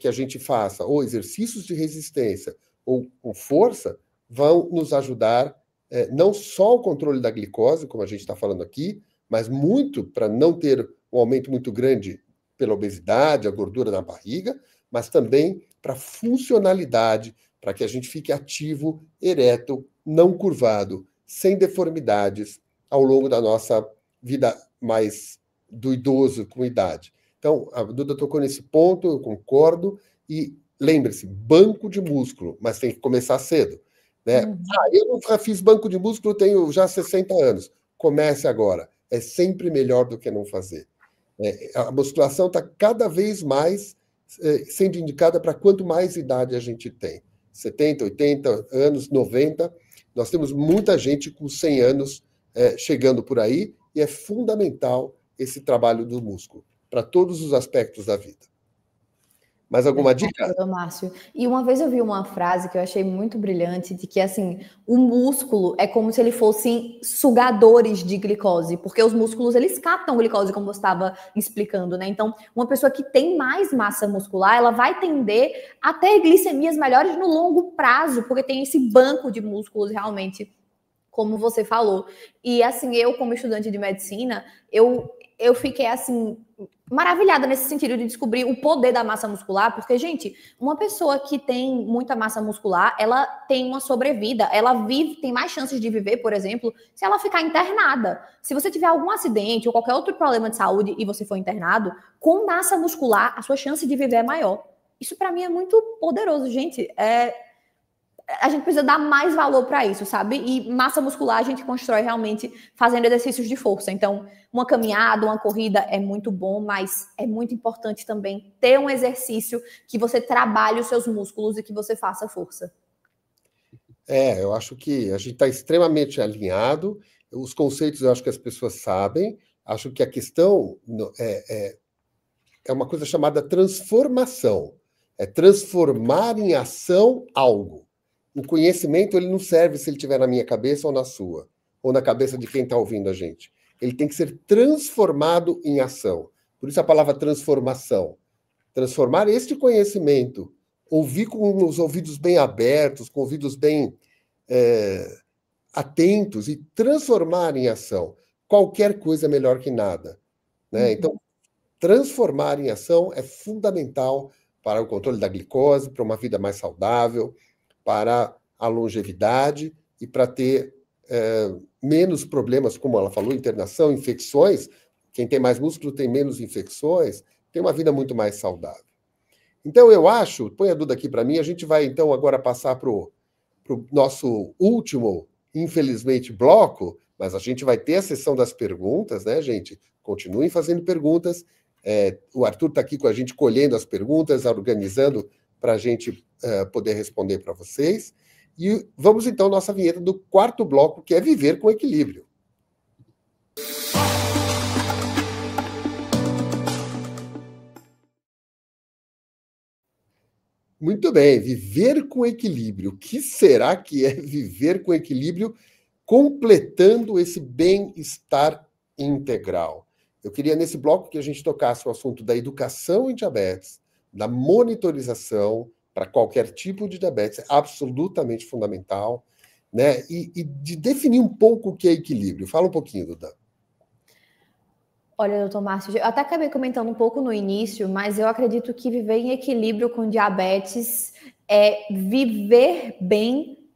que a gente faça, ou exercícios de resistência, ou com força, vão nos ajudar, não só o controle da glicose, como a gente está falando aqui, mas muito para não ter um aumento muito grande pela obesidade, a gordura na barriga, mas também para funcionalidade, para que a gente fique ativo, ereto, não curvado, sem deformidades ao longo da nossa vida mais do idoso com idade. Então, a Duda tocou nesse ponto, eu concordo, e lembre-se, banco de músculo, mas tem que começar cedo. Né? Eu nunca fiz banco de músculo, tenho já 60 anos. Comece agora. É sempre melhor do que não fazer. A musculação está cada vez mais sendo indicada para quanto mais idade a gente tem. 70, 80 anos, 90. Nós temos muita gente com 100 anos chegando por aí, e é fundamental esse trabalho do músculo para todos os aspectos da vida. Mais alguma dica? Márcio. E uma vez eu vi uma frase que eu achei muito brilhante, de que, assim, o músculo é como se ele fossem sugadores de glicose, porque os músculos, eles captam glicose, como você estava explicando, né? Então, uma pessoa que tem mais massa muscular, ela vai tender a ter glicemias melhores no longo prazo, porque tem esse banco de músculos realmente, como você falou. E, assim, eu, como estudante de medicina, eu fiquei, assim, maravilhada nesse sentido de descobrir o poder da massa muscular, porque, gente, uma pessoa que tem muita massa muscular, ela tem uma sobrevida, ela tem mais chances de viver, por exemplo, se ela ficar internada. Se você tiver algum acidente ou qualquer outro problema de saúde e você for internado, com massa muscular, a sua chance de viver é maior. Isso, para mim, é muito poderoso, gente. A gente precisa dar mais valor para isso, sabe? E massa muscular a gente constrói realmente fazendo exercícios de força. Então, uma caminhada, uma corrida é muito bom, mas é muito importante também ter um exercício que você trabalhe os seus músculos e que você faça força. Eu acho que a gente está extremamente alinhado. Os conceitos eu acho que as pessoas sabem. Acho que a questão é uma coisa chamada transformação. É transformar em ação algo. O conhecimento ele não serve se ele estiver na minha cabeça ou na sua, ou na cabeça de quem está ouvindo a gente. Ele tem que ser transformado em ação. Por isso a palavra transformação. Transformar este conhecimento, ouvir com os ouvidos bem abertos, com ouvidos bem atentos e transformar em ação. Qualquer coisa é melhor que nada. Né? Então, transformar em ação é fundamental para o controle da glicose, para uma vida mais saudável, para a longevidade e para ter menos problemas, como ela falou, internação, infecções. Quem tem mais músculo tem menos infecções, tem uma vida muito mais saudável. Então, eu acho, põe a Duda aqui para mim, a gente vai então agora passar para o nosso último, infelizmente, bloco, mas a gente vai ter a sessão das perguntas, né, gente? Continuem fazendo perguntas. O Arthur está aqui com a gente colhendo as perguntas, organizando para a gente poder responder para vocês. E vamos, então, à nossa vinheta do quarto bloco, que é Viver com Equilíbrio. Muito bem, viver com equilíbrio. O que será que é viver com equilíbrio, completando esse bem-estar integral? Eu queria, nesse bloco, que a gente tocasse o assunto da educação em diabetes, da monitorização para qualquer tipo de diabetes, é absolutamente fundamental, né? E de definir um pouco o que é equilíbrio. Fala um pouquinho, Duda. Olha, doutor Márcio, eu até acabei comentando um pouco no início, mas eu acredito que viver em equilíbrio com diabetes é viver bem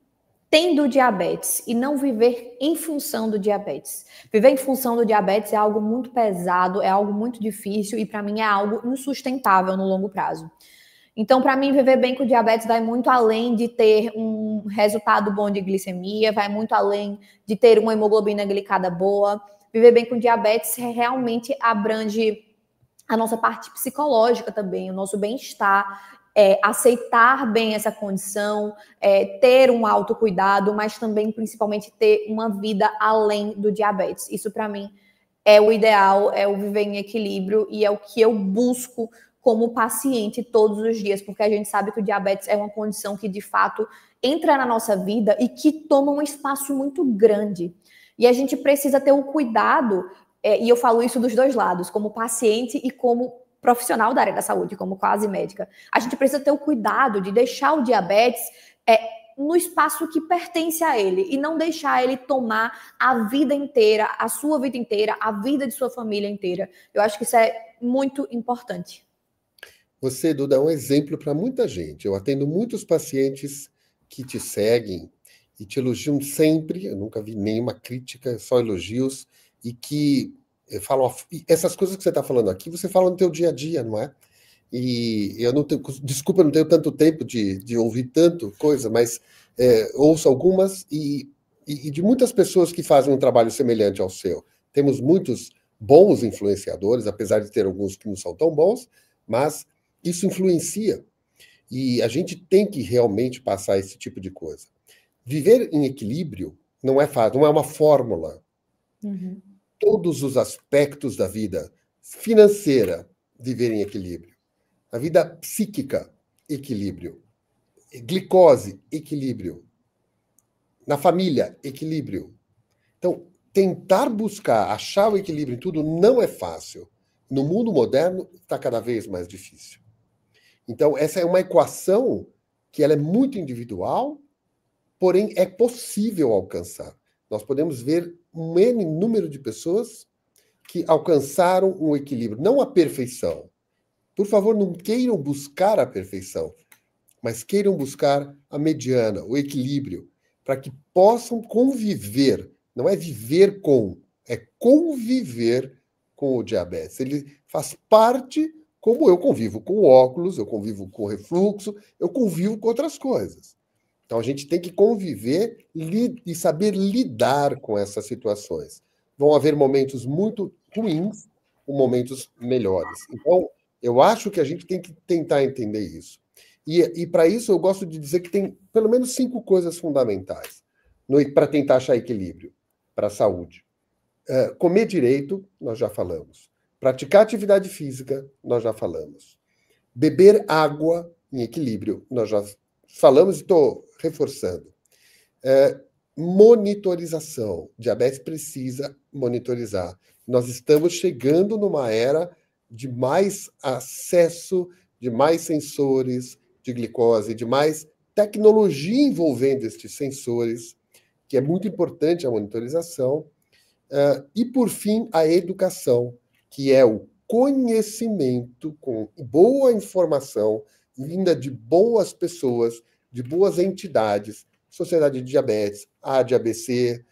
tendo diabetes e não viver em função do diabetes. Viver em função do diabetes é algo muito pesado, é algo muito difícil e para mim é algo insustentável no longo prazo. Então, para mim, viver bem com diabetes vai muito além de ter um resultado bom de glicemia, vai muito além de ter uma hemoglobina glicada boa. Viver bem com diabetes realmente abrange a nossa parte psicológica também, o nosso bem-estar, aceitar bem essa condição, ter um autocuidado, mas também, principalmente, ter uma vida além do diabetes. Isso, para mim, é o ideal, é o viver em equilíbrio e é o que eu busco como paciente todos os dias, porque a gente sabe que o diabetes é uma condição que, de fato, entra na nossa vida e que toma um espaço muito grande. E a gente precisa ter o cuidado, e eu falo isso dos dois lados, como paciente e como profissional da área da saúde, como quase médica. A gente precisa ter o cuidado de deixar o diabetes no espaço que pertence a ele e não deixar ele tomar a vida inteira, a sua vida inteira, a vida de sua família inteira. Eu acho que isso é muito importante. Você, Duda, é um exemplo para muita gente. Eu atendo muitos pacientes que te seguem e te elogiam sempre. Eu nunca vi nenhuma crítica, só elogios, e que falam essas coisas que você está falando aqui, você fala no teu dia a dia, não é? E eu não tenho, desculpa, eu não tenho tanto tempo de ouvir tanto coisa, mas ouço algumas e de muitas pessoas que fazem um trabalho semelhante ao seu. Temos muitos bons influenciadores, apesar de ter alguns que não são tão bons, mas isso influencia. E a gente tem que realmente passar esse tipo de coisa. Viver em equilíbrio não é fácil, não é uma fórmula. Uhum. Todos os aspectos da vida financeira, viver em equilíbrio. A vida psíquica, equilíbrio. Glicose, equilíbrio. Na família, equilíbrio. Então, tentar buscar, achar o equilíbrio em tudo não é fácil. No mundo moderno, está cada vez mais difícil. Então, essa é uma equação que ela é muito individual, porém é possível alcançar. Nós podemos ver um N número de pessoas que alcançaram um equilíbrio, não a perfeição. Por favor, não queiram buscar a perfeição, mas queiram buscar a mediana, o equilíbrio, para que possam conviver. Não é viver com, é conviver com o diabetes. Ele faz parte, como eu convivo com óculos, eu convivo com refluxo, eu convivo com outras coisas. Então, a gente tem que conviver e saber lidar com essas situações. Vão haver momentos muito ruins, ou momentos melhores. Então, eu acho que a gente tem que tentar entender isso. E para isso, eu gosto de dizer que tem pelo menos 5 coisas fundamentais para tentar achar equilíbrio para a saúde. Comer direito, nós já falamos. Praticar atividade física, nós já falamos. Beber água em equilíbrio, nós já falamos e estou reforçando. Monitorização. Diabetes precisa monitorizar. Nós estamos chegando numa era de mais acesso, de mais sensores de glicose, de mais tecnologia envolvendo estes sensores, que é muito importante a monitorização. E, por fim, a educação, que é o conhecimento com boa informação, vinda de boas pessoas, de boas entidades, Sociedade de Diabetes, a ADABC,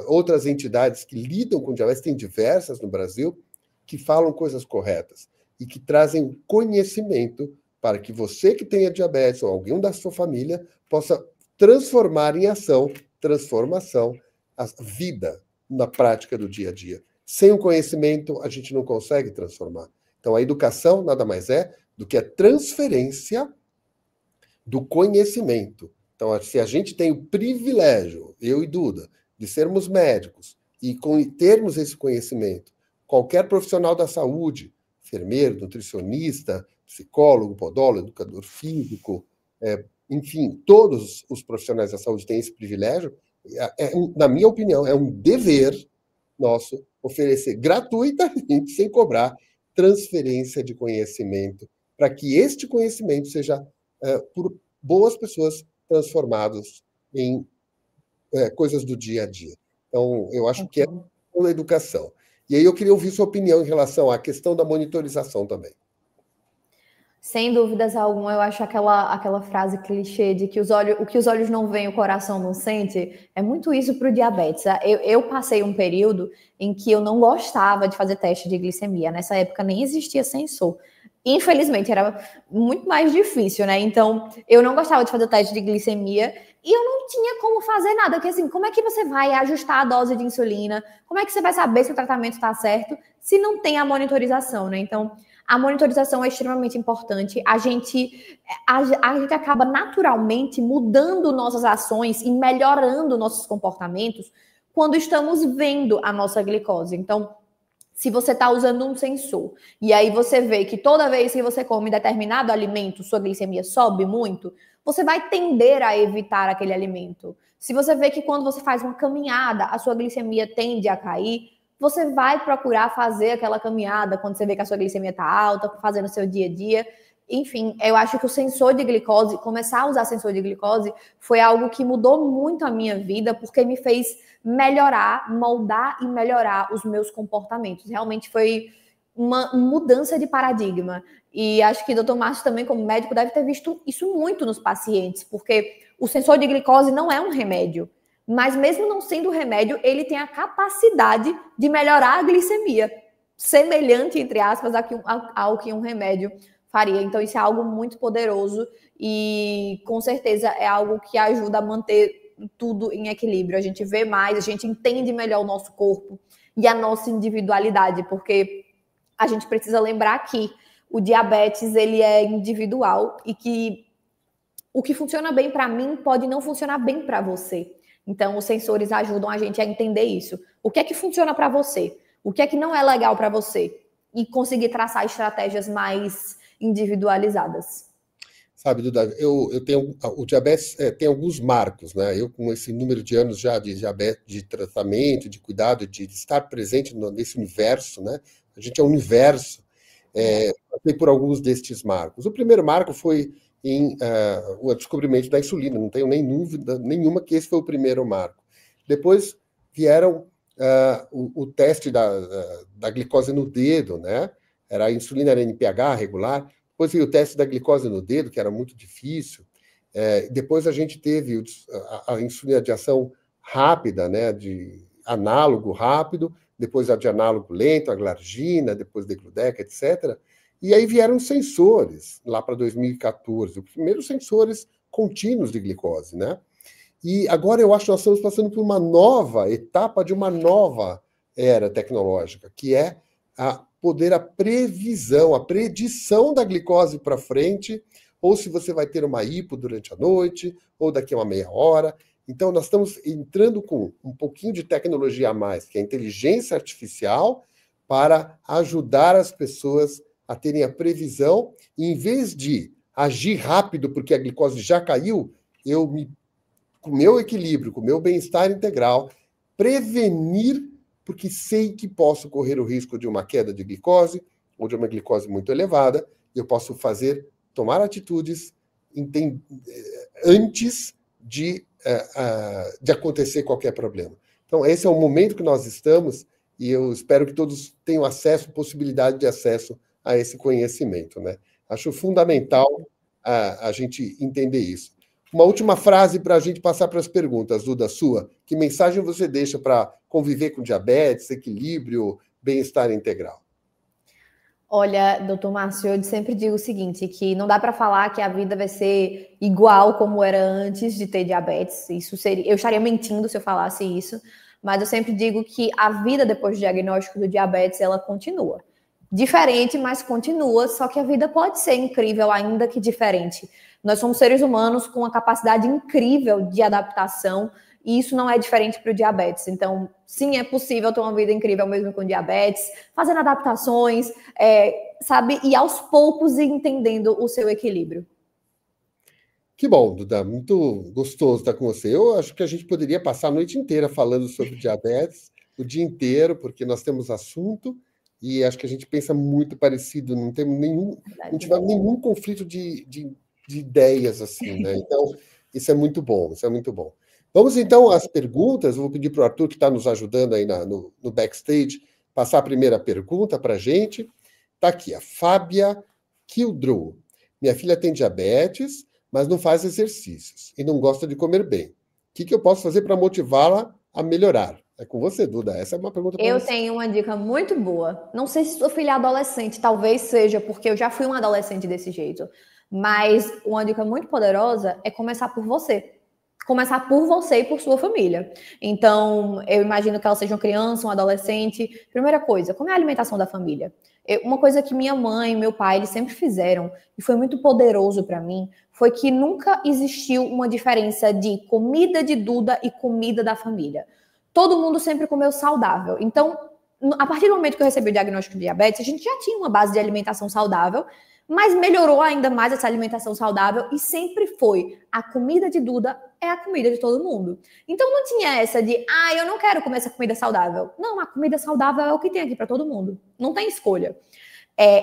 outras entidades que lidam com diabetes, tem diversas no Brasil, que falam coisas corretas e que trazem conhecimento para que você que tenha diabetes ou alguém da sua família possa transformar em ação, transformação, a vida na prática do dia a dia. Sem o conhecimento, a gente não consegue transformar. Então, a educação nada mais é do que a transferência do conhecimento. Então, se a gente tem o privilégio, eu e Duda, de sermos médicos e termos esse conhecimento, qualquer profissional da saúde, enfermeiro, nutricionista, psicólogo, podólogo, educador físico, enfim, todos os profissionais da saúde têm esse privilégio, na minha opinião, é um dever nosso oferecer gratuitamente, sem cobrar, transferência de conhecimento, para que este conhecimento seja, por boas pessoas, transformados em coisas do dia a dia. Então, eu acho que é a educação. E aí eu queria ouvir sua opinião em relação à questão da monitorização também. Sem dúvidas alguma, eu acho aquela frase clichê de que o que os olhos não veem, o coração não sente, é muito isso para o diabetes. Eu passei um período em que eu não gostava de fazer teste de glicemia. Nessa época nem existia sensor. Infelizmente, era muito mais difícil, né? Então, eu não gostava de fazer teste de glicemia e eu não tinha como fazer nada. Porque, assim, como é que você vai ajustar a dose de insulina? Como é que você vai saber se o tratamento está certo se não tem a monitorização, né? Então, a monitorização é extremamente importante. A gente acaba naturalmente mudando nossas ações e melhorando nossos comportamentos quando estamos vendo a nossa glicose. Então, se você está usando um sensor e aí você vê que toda vez que você come determinado alimento, sua glicemia sobe muito, você vai tender a evitar aquele alimento. Se você vê que quando você faz uma caminhada, a sua glicemia tende a cair, você vai procurar fazer aquela caminhada quando você vê que a sua glicemia está alta, fazendo o seu dia a dia. Enfim, eu acho que o sensor de glicose, começar a usar sensor de glicose, foi algo que mudou muito a minha vida, porque me fez melhorar, moldar e melhorar os meus comportamentos. Realmente foi uma mudança de paradigma. E acho que o Dr. Márcio também, como médico, deve ter visto isso muito nos pacientes, porque o sensor de glicose não é um remédio. Mas mesmo não sendo remédio, ele tem a capacidade de melhorar a glicemia, semelhante, entre aspas, ao que um remédio faria. Então, isso é algo muito poderoso e, com certeza, é algo que ajuda a manter tudo em equilíbrio. A gente vê mais, a gente entende melhor o nosso corpo e a nossa individualidade, porque a gente precisa lembrar que o diabetes, ele é individual e que o que funciona bem para mim pode não funcionar bem para você. Então, os sensores ajudam a gente a entender isso. O que é que funciona para você? O que é que não é legal para você? E conseguir traçar estratégias mais individualizadas. Sabe, Duda, eu tenho o diabetes tem alguns marcos, né? Eu com esse número de anos já de diabetes, de tratamento, de cuidado, de estar presente nesse universo, né? A gente é um universo. Passei por alguns destes marcos. O primeiro marco foi o descobrimento da insulina. Não tenho nem dúvida nenhuma que esse foi o primeiro marco. Depois vieram o teste da glicose no dedo, né? Era a insulina era NPH regular. Depois veio o teste da glicose no dedo, que era muito difícil. Depois a gente teve a insulina de ação rápida, né, de análogo rápido, depois a de análogo lento, a glargina, depois a Degludec, etc. E aí vieram os sensores, lá para 2014, os primeiros sensores contínuos de glicose, né? E agora eu acho que nós estamos passando por uma nova etapa de uma nova era tecnológica, que é a previsão, a predição da glicose para frente, ou se você vai ter uma hipo durante a noite, ou daqui a uma meia hora. Então, nós estamos entrando com um pouquinho de tecnologia a mais, que é a inteligência artificial, para ajudar as pessoas a terem a previsão, e em vez de agir rápido, porque a glicose já caiu, com o meu equilíbrio, com o meu bem-estar integral, prevenir, porque sei que posso correr o risco de uma queda de glicose ou de uma glicose muito elevada, eu posso tomar atitudes antes de acontecer qualquer problema. Então, esse é o momento que nós estamos e eu espero que todos tenham possibilidade de acesso a esse conhecimento, né? Acho fundamental a gente entender isso. Uma última frase para a gente passar para as perguntas, Duda, sua. Que mensagem você deixa para conviver com diabetes, equilíbrio, bem-estar integral? Olha, doutor Márcio, eu sempre digo o seguinte, que não dá para falar que a vida vai ser igual como era antes de ter diabetes. Eu estaria mentindo se eu falasse isso, mas eu sempre digo que a vida depois do diagnóstico do diabetes, ela continua. Diferente, mas continua, só que a vida pode ser incrível, ainda que diferente. Nós somos seres humanos com uma capacidade incrível de adaptação e isso não é diferente para o diabetes. Então, sim, é possível ter uma vida incrível mesmo com diabetes, fazendo adaptações, sabe? E aos poucos ir entendendo o seu equilíbrio. Que bom, Duda, muito gostoso estar com você. Eu acho que a gente poderia passar a noite inteira falando sobre diabetes, o dia inteiro, porque nós temos assunto e acho que a gente pensa muito parecido, não tivemos nenhum conflito de ideias assim, né? Então, isso é muito bom, isso é muito bom. Vamos então às perguntas. Eu vou pedir para o Arthur, que está nos ajudando aí no backstage, passar a primeira pergunta para a gente. Está aqui, a Fábia Kildrew. Minha filha tem diabetes, mas não faz exercícios e não gosta de comer bem. O que eu posso fazer para motivá-la a melhorar? É com você, Duda. Essa é uma pergunta para Eu você. tenho uma dica muito boa. Não sei se sua filha é adolescente, talvez seja, porque eu já fui uma adolescente desse jeito. Mas uma dica muito poderosa é começar por você. Começar por você e por sua família. Então, eu imagino que ela seja uma criança, um adolescente. Primeira coisa, como é a alimentação da família? Uma coisa que minha mãe e meu pai eles sempre fizeram, e foi muito poderoso para mim, foi que nunca existiu uma diferença de comida de Duda e comida da família. Todo mundo sempre comeu saudável. Então, a partir do momento que eu recebi o diagnóstico de diabetes, a gente já tinha uma base de alimentação saudável, mas melhorou ainda mais essa alimentação saudável e sempre foi a comida de Duda é a comida de todo mundo. Então não tinha essa de, eu não quero comer essa comida saudável. Não, a comida saudável é o que tem aqui para todo mundo. Não tem escolha.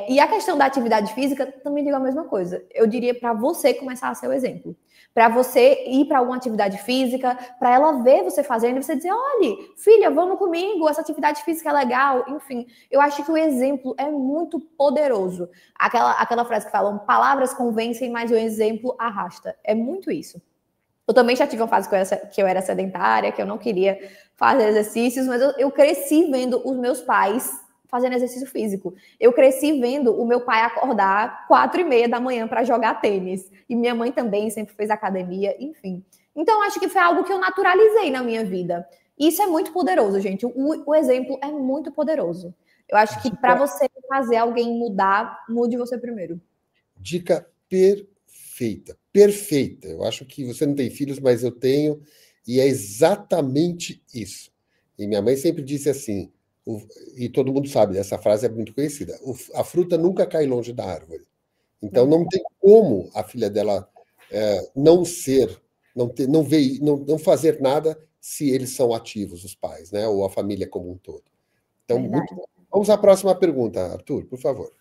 E a questão da atividade física, também digo a mesma coisa. Eu diria para você começar a ser o exemplo. Para você ir para alguma atividade física, para ela ver você fazendo e você dizer, olha, filha, vamos comigo, essa atividade física é legal. Enfim, eu acho que o exemplo é muito poderoso. Aquela frase que falam, palavras convencem, mas o exemplo arrasta. É muito isso. Eu também já tive uma fase que eu era sedentária, que eu não queria fazer exercícios, mas eu cresci vendo os meus pais fazendo exercício físico. Eu cresci vendo o meu pai acordar 4h30 da manhã para jogar tênis. E minha mãe também sempre fez academia, enfim. Então, acho que foi algo que eu naturalizei na minha vida. Isso é muito poderoso, gente. O exemplo é muito poderoso. Eu acho que para você fazer alguém mudar, mude você primeiro. Dica perfeita. Perfeita. Eu acho que você não tem filhos, mas eu tenho, e é exatamente isso. E minha mãe sempre disse assim, e todo mundo sabe, essa frase é muito conhecida, a fruta nunca cai longe da árvore. Então não tem como a filha dela não ser, não fazer nada se eles são ativos, os pais, né? Ou a família como um todo. Então, muito bom. Vamos à próxima pergunta, Arthur, por favor.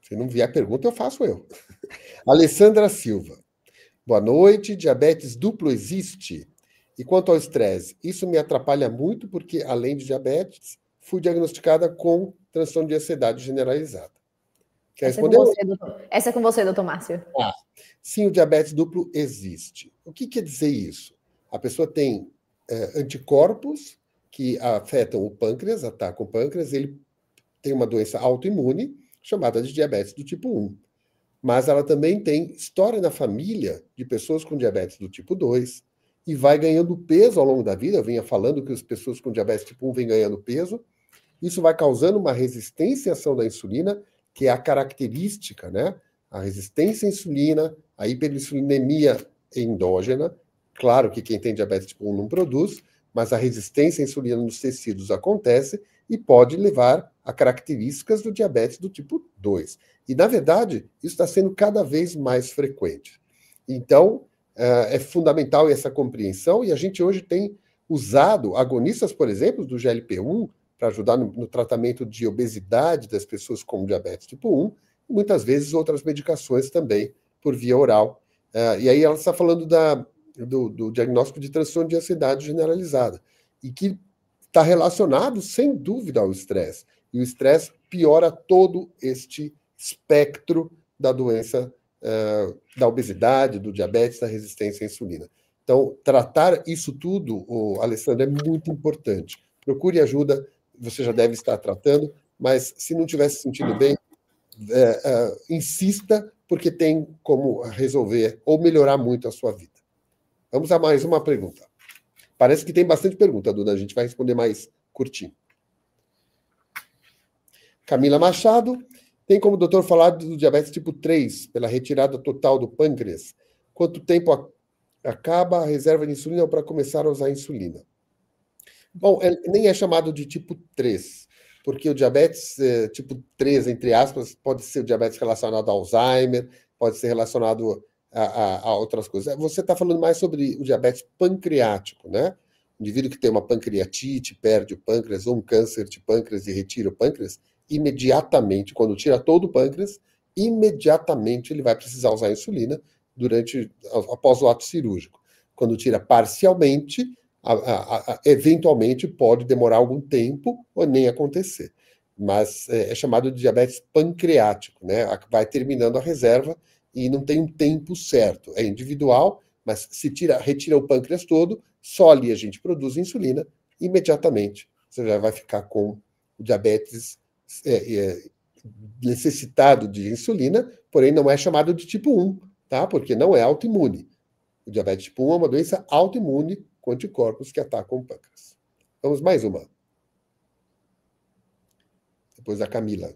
Se não vier a pergunta, eu faço eu. Alessandra Silva. Boa noite. Diabetes duplo existe? E quanto ao estresse? Isso me atrapalha muito porque, além de diabetes, fui diagnosticada com transtorno de ansiedade generalizada. Quer responder? Essa é com você, doutor Márcio. Sim, o diabetes duplo existe. O que quer dizer isso? A pessoa tem anticorpos que afetam o pâncreas, atacam o pâncreas, ele tem uma doença autoimune chamada de diabetes do tipo 1. Mas ela também tem história na família de pessoas com diabetes do tipo 2 e vai ganhando peso ao longo da vida. Eu vinha falando que as pessoas com diabetes tipo 1 vêm ganhando peso. Isso vai causando uma resistência à ação da insulina, que é a característica, né? A resistência à insulina, a hiperinsulinemia endógena. Claro que quem tem diabetes tipo 1 não produz, mas a resistência à insulina nos tecidos acontece e pode levar a características do diabetes do tipo 2. E, na verdade, isso está sendo cada vez mais frequente. Então, é fundamental essa compreensão, e a gente hoje tem usado agonistas, por exemplo, do GLP-1, para ajudar no tratamento de obesidade das pessoas com diabetes tipo 1, e muitas vezes outras medicações também por via oral. E aí ela está falando do diagnóstico de transtorno de ansiedade generalizada, e que está relacionado, sem dúvida, ao estresse. E o estresse piora todo este espectro da doença, da obesidade, do diabetes, da resistência à insulina. Então, tratar isso tudo, Alessandro, é muito importante. Procure ajuda, você já deve estar tratando, mas se não estiver se sentindo bem, insista, porque tem como resolver ou melhorar muito a sua vida. Vamos a mais uma pergunta. Parece que tem bastante pergunta, Duda. A gente vai responder mais curtinho. Camila Machado. Tem como o doutor falar do diabetes tipo 3, pela retirada total do pâncreas? Quanto tempo acaba a reserva de insulina para começar a usar insulina? Bom, nem é chamado de tipo 3, porque o diabetes tipo 3, entre aspas, pode ser o diabetes relacionado a Alzheimer, pode ser relacionado a outras coisas. Você está falando mais sobre o diabetes pancreático, né? O indivíduo que tem uma pancreatite, perde o pâncreas, ou um câncer de pâncreas e retira o pâncreas, imediatamente, quando tira todo o pâncreas, imediatamente ele vai precisar usar insulina após o ato cirúrgico. Quando tira parcialmente, eventualmente pode demorar algum tempo ou nem acontecer. Mas é chamado de diabetes pancreático, né? Vai terminando a reserva e não tem um tempo certo. É individual, mas se retira o pâncreas todo, só ali a gente produz insulina, imediatamente você já vai ficar com o diabetes necessitado de insulina, porém não é chamado de tipo 1, tá? Porque não é autoimune. O diabetes tipo 1 é uma doença autoimune com anticorpos que atacam o pâncreas. Vamos mais uma. Depois a Camila.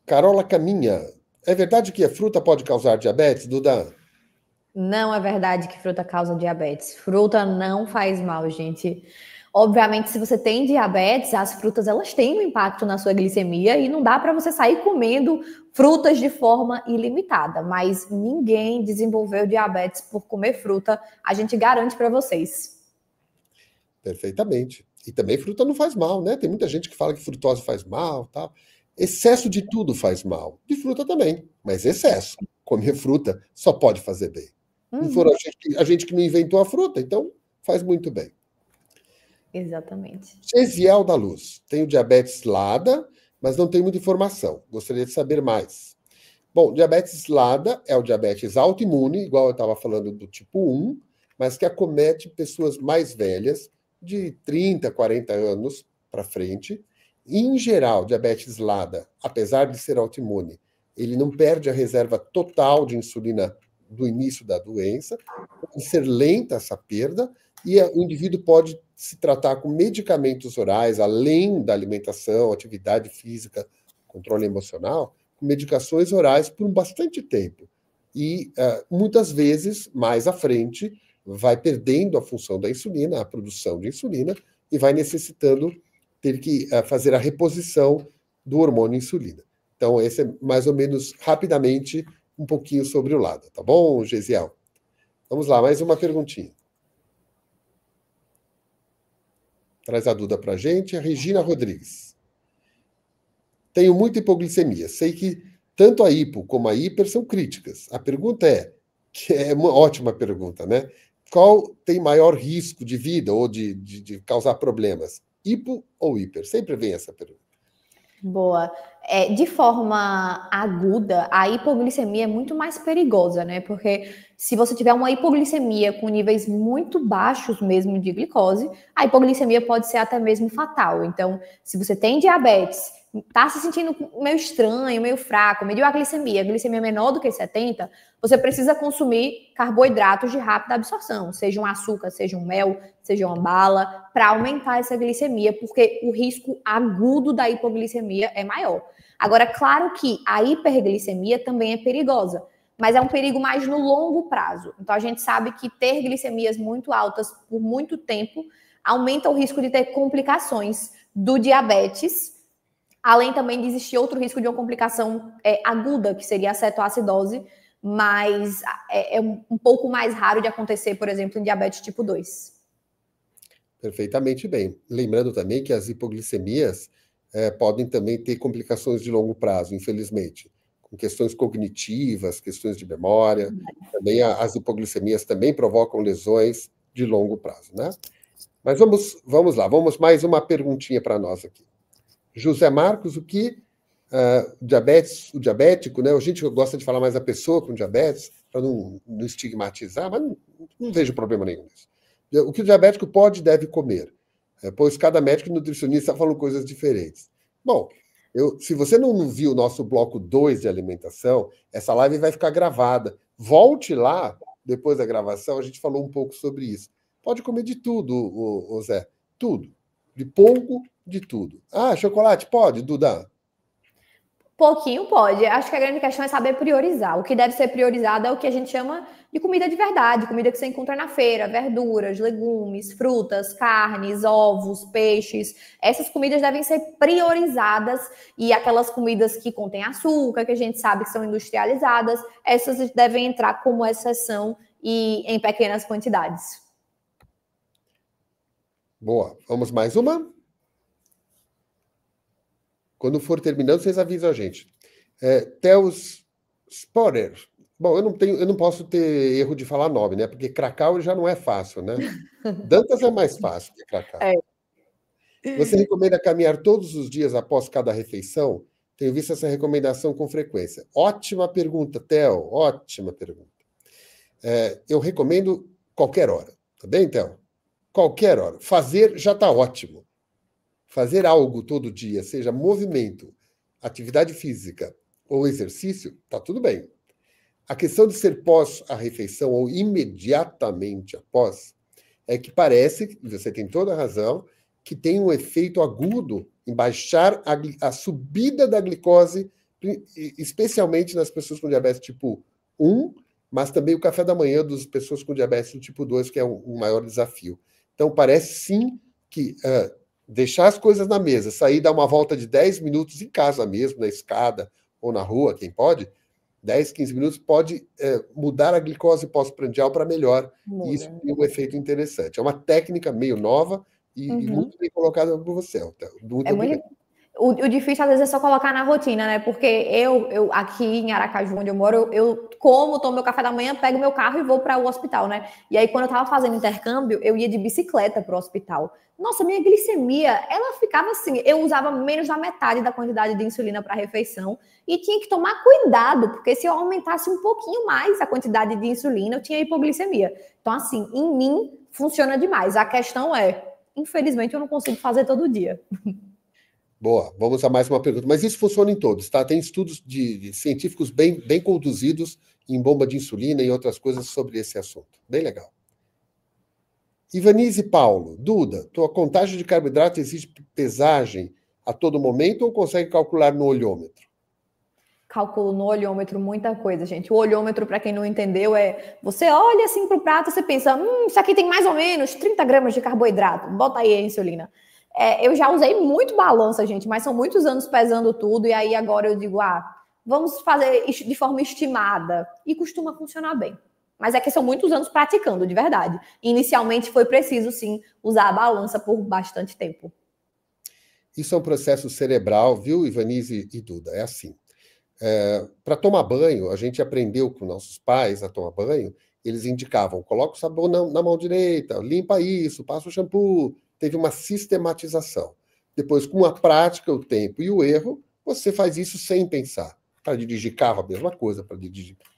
Carola Caminha. É verdade que a fruta pode causar diabetes, Duda? Não é verdade que fruta causa diabetes. Fruta não faz mal, gente. Obviamente, se você tem diabetes, as frutas elas têm um impacto na sua glicemia e não dá para você sair comendo frutas de forma ilimitada. Mas ninguém desenvolveu diabetes por comer fruta. A gente garante para vocês. Perfeitamente. E também fruta não faz mal, né? Tem muita gente que fala que frutose faz mal, tal. Excesso de tudo faz mal. De fruta também, mas excesso. Comer fruta só pode fazer bem. Não foram a gente que não inventou a fruta, então faz muito bem. Exatamente. Gesiel da Luz. Tenho diabetes LADA, mas não tenho muita informação. Gostaria de saber mais. Bom, diabetes LADA é o diabetes autoimune, igual eu estava falando do tipo 1, mas que acomete pessoas mais velhas, de 30, 40 anos para frente. E, em geral, diabetes LADA, apesar de ser autoimune, ele não perde a reserva total de insulina do início da doença, pode ser lenta essa perda, e o indivíduo pode se tratar com medicamentos orais, além da alimentação, atividade física, controle emocional, com medicações orais por bastante tempo. E muitas vezes, mais à frente, vai perdendo a função da insulina, a produção de insulina, e vai necessitando ter que fazer a reposição do hormônio insulina. Então, esse é mais ou menos rapidamente um pouquinho sobre o lado, tá bom, Gesiel? Vamos lá, mais uma perguntinha. Traz a Duda para a gente, a Regina Rodrigues. Tenho muita hipoglicemia. Sei que tanto a hipo como a hiper são críticas. A pergunta que é uma ótima pergunta, né? Qual tem maior risco de vida ou de causar problemas? Hipo ou hiper? Sempre vem essa pergunta. Boa. De forma aguda, a hipoglicemia é muito mais perigosa, né? Porque se você tiver uma hipoglicemia com níveis muito baixos mesmo de glicose, a hipoglicemia pode ser até mesmo fatal. Então, se você tem diabetes, tá se sentindo meio estranho, meio fraco, mediu a glicemia menor do que 70, você precisa consumir carboidratos de rápida absorção, seja um açúcar, seja um mel, seja uma bala, para aumentar essa glicemia, porque o risco agudo da hipoglicemia é maior. Agora, claro que a hiperglicemia também é perigosa, mas é um perigo mais no longo prazo. Então, a gente sabe que ter glicemias muito altas por muito tempo aumenta o risco de ter complicações do diabetes, além também de existir outro risco de uma complicação aguda, que seria a cetoacidose, mas é um pouco mais raro de acontecer, por exemplo, em diabetes tipo 2. Perfeitamente bem. Lembrando também que as hipoglicemias podem também ter complicações de longo prazo, infelizmente, com questões cognitivas, questões de memória. Também as hipoglicemias também provocam lesões de longo prazo, né? Mas vamos lá, vamos mais uma perguntinha para nós aqui. José Marcos, o que o diabético, né? A gente gosta de falar mais da pessoa com diabetes, para não estigmatizar, mas não vejo problema nenhum nisso. O que o diabético pode e deve comer? Pois cada médico e nutricionista falam coisas diferentes. Bom, se você não viu o nosso bloco 2 de alimentação, essa live vai ficar gravada. Volte lá, depois da gravação, a gente falou um pouco sobre isso. Pode comer de tudo, o Zé. Tudo. De pouco, de tudo. Ah, chocolate? Pode, Duda? Pouquinho pode. Acho que a grande questão é saber priorizar. O que deve ser priorizado é o que a gente chama de comida de verdade, comida que você encontra na feira, verduras, legumes, frutas, carnes, ovos, peixes. Essas comidas devem ser priorizadas e aquelas comidas que contêm açúcar, que a gente sabe que são industrializadas, essas devem entrar como exceção e em pequenas quantidades. Boa. Vamos mais uma? Quando for terminando, vocês avisam a gente. Theos Sporer. Bom, eu não posso ter erro de falar nome, né? Porque Cracau já não é fácil, né? Dantas é mais fácil que Cracau. É. Você recomenda caminhar todos os dias após cada refeição? Tenho visto essa recomendação com frequência. Ótima pergunta, Theo. Ótima pergunta. Eu recomendo qualquer hora. Tá bem, Theo? Qualquer hora. Fazer já está ótimo. Fazer algo todo dia, seja movimento, atividade física ou exercício, está tudo bem. A questão de ser pós a refeição ou imediatamente após é que parece, e você tem toda a razão, que tem um efeito agudo em baixar a subida da glicose, especialmente nas pessoas com diabetes tipo 1, mas também o café da manhã das pessoas com diabetes tipo 2, que é um maior desafio. Então, parece sim que deixar as coisas na mesa, sair, dar uma volta de 10 minutos em casa mesmo, na escada ou na rua, quem pode, 10, 15 minutos, pode mudar a glicose pós-prandial para melhor. E isso Muda. tem um efeito interessante. É uma técnica meio nova e muito bem colocada por você, Elton. Muito É obrigado. muito. O difícil, às vezes, é só colocar na rotina, né? Porque eu aqui em Aracaju, onde eu moro, eu como, tomo meu café da manhã, pego meu carro e vou para o hospital, né? E aí, quando eu tava fazendo intercâmbio, eu ia de bicicleta para o hospital. Nossa, minha glicemia, ela ficava assim. Eu usava menos da metade da quantidade de insulina para refeição e tinha que tomar cuidado, porque se eu aumentasse um pouquinho mais a quantidade de insulina, eu tinha hipoglicemia. Então, assim, em mim, funciona demais. A questão é, infelizmente, eu não consigo fazer todo dia. Boa, vamos a mais uma pergunta. Mas isso funciona em todos, tá? Tem estudos de científicos bem conduzidos em bomba de insulina e outras coisas sobre esse assunto. Bem legal. Ivanise Paulo, Duda, tua contagem de carboidrato exige pesagem a todo momento ou consegue calcular no olhômetro? Calculo no olhômetro muita coisa, gente. O olhômetro, para quem não entendeu, é você olha assim para o prato, você pensa, isso aqui tem mais ou menos 30 gramas de carboidrato, bota aí a insulina. Eu já usei muito balança, gente, mas são muitos anos pesando tudo, e aí agora eu digo, vamos fazer de forma estimada, e costuma funcionar bem. Mas é que são muitos anos praticando, de verdade. Inicialmente foi preciso, sim, usar a balança por bastante tempo. Isso é um processo cerebral, viu, Ivanise e Duda? É assim. Para tomar banho, a gente aprendeu com nossos pais a tomar banho, eles indicavam, coloca o sabão na mão direita, limpa isso, passa o shampoo. Teve uma sistematização. Depois, com a prática, o tempo e o erro, você faz isso sem pensar. Para dirigir carro, a mesma coisa.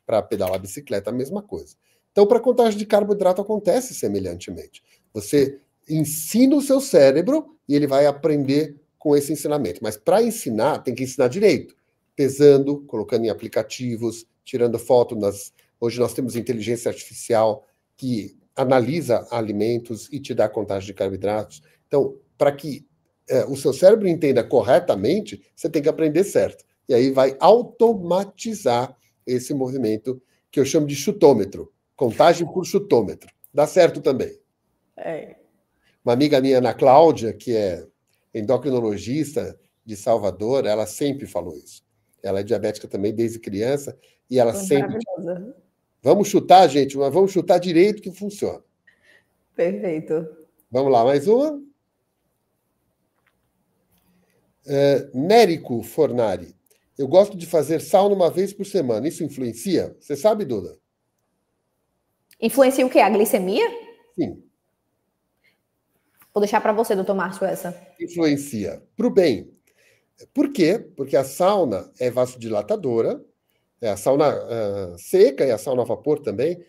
Para pedalar bicicleta, a mesma coisa. Então, para a contagem de carboidrato, acontece semelhantemente. Você ensina o seu cérebro e ele vai aprender com esse ensinamento. Mas para ensinar, tem que ensinar direito. Pesando, colocando em aplicativos, tirando foto nas... Hoje nós temos inteligência artificial que analisa alimentos e te dá contagem de carboidratos. Então, para que o seu cérebro entenda corretamente, você tem que aprender certo. E aí vai automatizar esse movimento que eu chamo de chutômetro. Contagem por chutômetro. Dá certo também. Uma amiga minha, Ana Cláudia, que é endocrinologista de Salvador, ela sempre falou isso. Ela é diabética também desde criança e ela sempre... Maravilhosa. Vamos chutar, gente, mas vamos chutar direito que funciona. Perfeito. Vamos lá, mais uma. Nérico Fornari. Eu gosto de fazer sauna uma vez por semana. Isso influencia? Você sabe, Duda? Influencia o quê? A glicemia? Sim. Vou deixar para você, doutor Márcio, essa. Influencia. Para o bem. Por quê? Porque a sauna é vasodilatadora, é a sauna seca e a sauna a vapor também,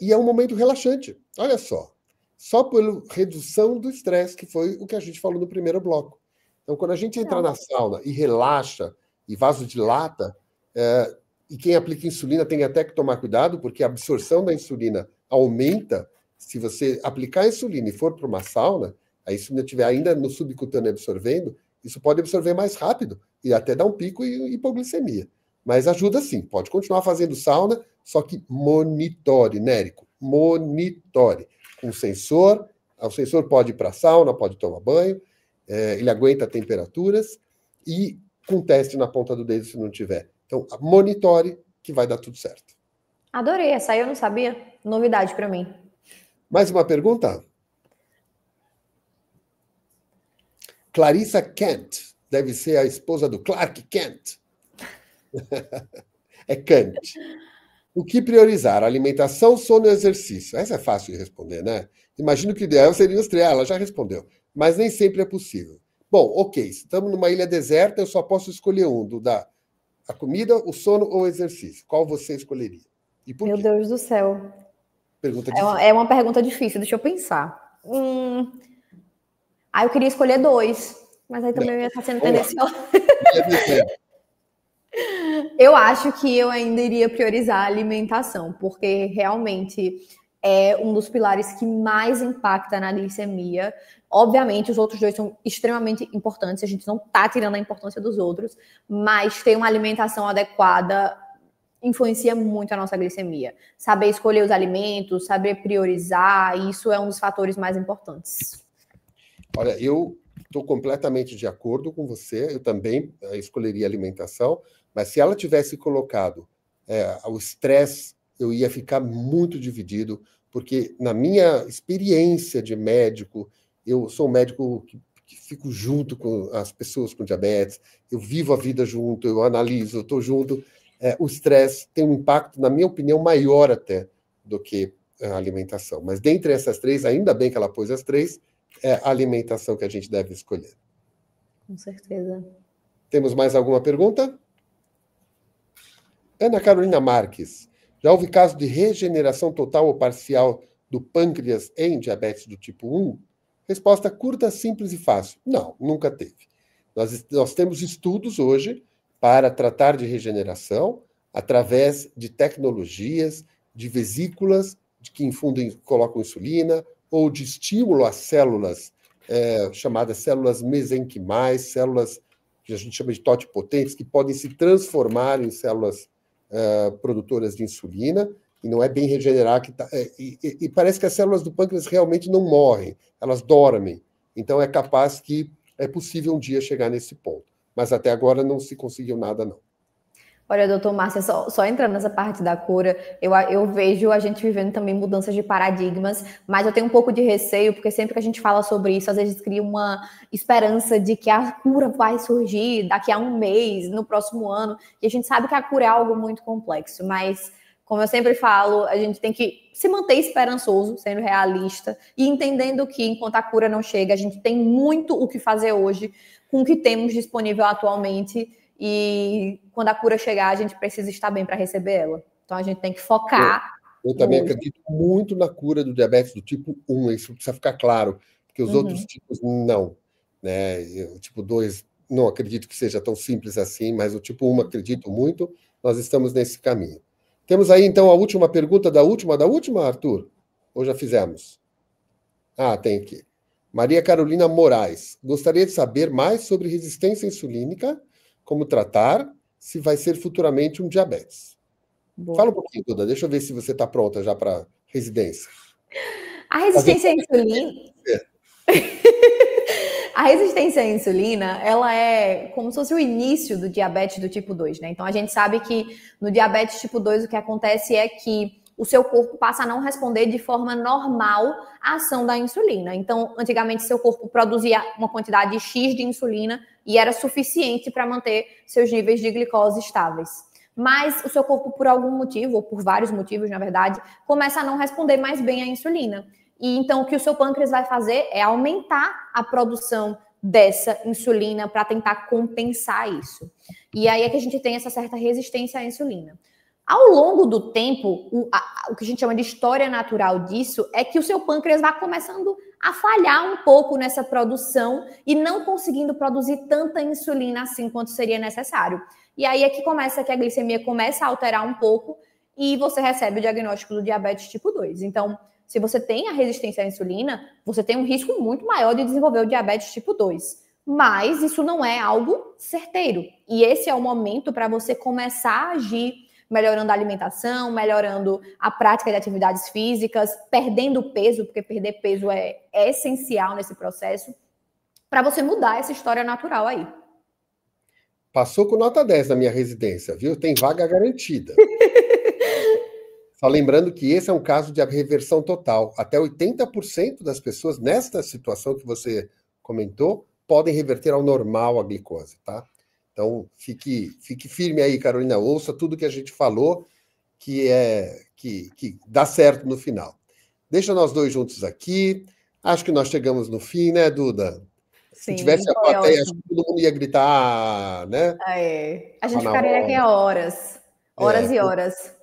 e é um momento relaxante. Olha só pela redução do estresse, que foi o que a gente falou no primeiro bloco. Então, quando a gente entra na sauna e relaxa e vasodilata, e quem aplica insulina tem até que tomar cuidado, porque a absorção da insulina aumenta. Se você aplicar a insulina e for para uma sauna, a insulina estiver ainda no subcutâneo absorvendo, isso pode absorver mais rápido e até dar um pico e hipoglicemia. Mas ajuda sim, pode continuar fazendo sauna, só que monitore, Nérico, monitore. Com sensor, o sensor pode ir para a sauna, pode tomar banho, ele aguenta temperaturas e com teste na ponta do dedo se não tiver. Então, monitore que vai dar tudo certo. Adorei, essa aí eu não sabia. Novidade para mim. Mais uma pergunta? Clarissa Kent, deve ser a esposa do Clark Kent. É Kent. O que priorizar? Alimentação, sono e exercício? Essa é fácil de responder, né? Imagino que o ideal seria os três. Ela já respondeu. Mas nem sempre é possível. Bom, ok. Se estamos numa ilha deserta, eu só posso escolher um. A comida, o sono ou o exercício. Qual você escolheria? E por Meu quê? Deus do céu. Pergunta É uma, difícil. é uma pergunta difícil, deixa eu pensar. Eu queria escolher dois, mas aí Não, também eu ia estar sendo vamos lá. tendenciosa. Ilha deserta. Eu acho que eu ainda iria priorizar a alimentação, porque realmente é um dos pilares que mais impacta na glicemia. Obviamente, os outros dois são extremamente importantes, a gente não está tirando a importância dos outros, mas ter uma alimentação adequada influencia muito a nossa glicemia. Saber escolher os alimentos, saber priorizar, isso é um dos fatores mais importantes. Olha, eu estou completamente de acordo com você. Eu também escolheria alimentação, mas se ela tivesse colocado o estresse, eu ia ficar muito dividido, porque na minha experiência de médico, eu sou um médico que fico junto com as pessoas com diabetes, eu vivo a vida junto, eu analiso, eu estou junto. O estresse tem um impacto, na minha opinião, maior até do que a alimentação. Mas dentre essas três, ainda bem que ela pôs as três, é a alimentação que a gente deve escolher. Com certeza. Temos mais alguma pergunta? Ana Carolina Marques. Já houve caso de regeneração total ou parcial do pâncreas em diabetes do tipo 1? Resposta curta, simples e fácil. Não, nunca teve. Nós temos estudos hoje para tratar de regeneração através de tecnologias, de vesículas que infundem, colocam insulina, ou de estímulo às células, chamadas células mesenquimais, células que a gente chama de totipotentes, que podem se transformar em células produtoras de insulina, e não é bem regenerar. E parece que as células do pâncreas realmente não morrem, elas dormem. Então é capaz que é possível um dia chegar nesse ponto. Mas até agora não se conseguiu nada, não. Olha, doutor Márcia, só entrando nessa parte da cura, eu vejo a gente vivendo também mudanças de paradigmas, mas eu tenho um pouco de receio, porque sempre que a gente fala sobre isso, às vezes cria uma esperança de que a cura vai surgir daqui a um mês, no próximo ano, e a gente sabe que a cura é algo muito complexo, mas, como eu sempre falo, a gente tem que se manter esperançoso, sendo realista, e entendendo que enquanto a cura não chega, a gente tem muito o que fazer hoje, com o que temos disponível atualmente, e quando a cura chegar, a gente precisa estar bem para receber ela. Então a gente tem que focar. Eu também acredito muito na cura do diabetes do tipo 1, isso precisa ficar claro, porque os outros tipos não. Né? O tipo 2 não acredito que seja tão simples assim, mas o tipo 1 acredito muito, nós estamos nesse caminho. Temos aí, então, a última pergunta da última, Arthur? Ou já fizemos? Tem aqui. Maria Carolina Moraes. Gostaria de saber mais sobre resistência insulínica, como tratar, se vai ser futuramente um diabetes. Boa. Fala um pouquinho, Duda. Deixa eu ver se você está pronta já para residência. A resistência à insulina... A resistência à insulina, ela é como se fosse o início do diabetes do tipo 2, né? Então, a gente sabe que no diabetes tipo 2, o que acontece é que o seu corpo passa a não responder de forma normal à ação da insulina. Então, antigamente, seu corpo produzia uma quantidade X de insulina e era suficiente para manter seus níveis de glicose estáveis. Mas o seu corpo, por algum motivo, ou por vários motivos, na verdade, começa a não responder mais bem à insulina. E então o que o seu pâncreas vai fazer é aumentar a produção dessa insulina para tentar compensar isso. E aí é que a gente tem essa certa resistência à insulina. Ao longo do tempo, o que a gente chama de história natural disso é que o seu pâncreas vai começando a falhar um pouco nessa produção e não conseguindo produzir tanta insulina assim quanto seria necessário. E aí é que a glicemia começa a alterar um pouco e você recebe o diagnóstico do diabetes tipo 2. Então, se você tem a resistência à insulina, você tem um risco muito maior de desenvolver o diabetes tipo 2. Mas isso não é algo certeiro. E esse é o momento para você começar a agir melhorando a alimentação, melhorando a prática de atividades físicas, perdendo peso, porque perder peso é essencial nesse processo, para você mudar essa história natural aí. Passou com nota 10 na minha residência, viu? Tem vaga garantida. Só lembrando que esse é um caso de reversão total. Até 80% das pessoas nesta situação que você comentou podem reverter ao normal a glicose, tá? Então, fique firme aí, Carolina. Ouça tudo que a gente falou, que dá certo no final. Deixa nós dois juntos aqui. Acho que nós chegamos no fim, né, Duda? Se Sim, tivesse a foi plateia, acho ótimo. que todo mundo ia gritar, né? É. A Tava gente na ficaria aqui hora. horas, horas É. e horas.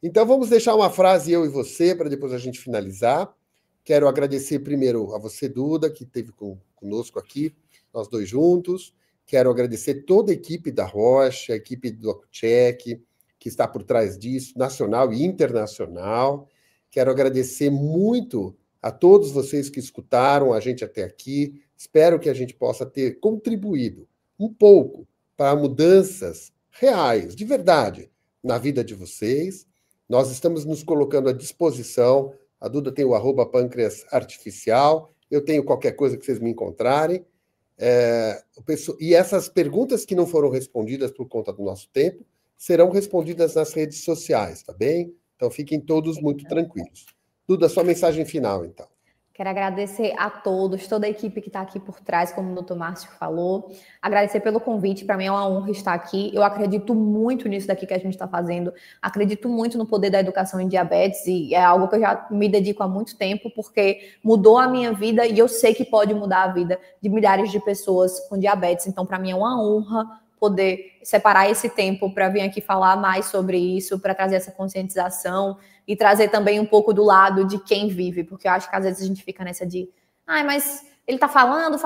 Então, vamos deixar uma frase, eu e você, para depois a gente finalizar. Quero agradecer primeiro a você, Duda, que esteve conosco aqui, nós dois juntos. Quero agradecer toda a equipe da Rocha, a equipe do AcuCheck, que está por trás disso, nacional e internacional. Quero agradecer muito a todos vocês que escutaram a gente até aqui. Espero que a gente possa ter contribuído um pouco para mudanças reais, de verdade, na vida de vocês. Nós estamos nos colocando à disposição. A Duda tem o @pâncreas artificial. Eu tenho qualquer coisa que vocês me encontrarem. E essas perguntas que não foram respondidas por conta do nosso tempo serão respondidas nas redes sociais, tá bem? Então fiquem todos muito tranquilos. Duda, sua mensagem final, então. Quero agradecer a todos, toda a equipe que está aqui por trás, como o doutor Márcio falou. Agradecer pelo convite, para mim é uma honra estar aqui. Eu acredito muito nisso daqui que a gente está fazendo. Acredito muito no poder da educação em diabetes e é algo que eu já me dedico há muito tempo, porque mudou a minha vida e eu sei que pode mudar a vida de milhares de pessoas com diabetes. Então, para mim é uma honra poder separar esse tempo para vir aqui falar mais sobre isso, para trazer essa conscientização e trazer também um pouco do lado de quem vive, porque eu acho que às vezes a gente fica nessa de, mas ele tá falando,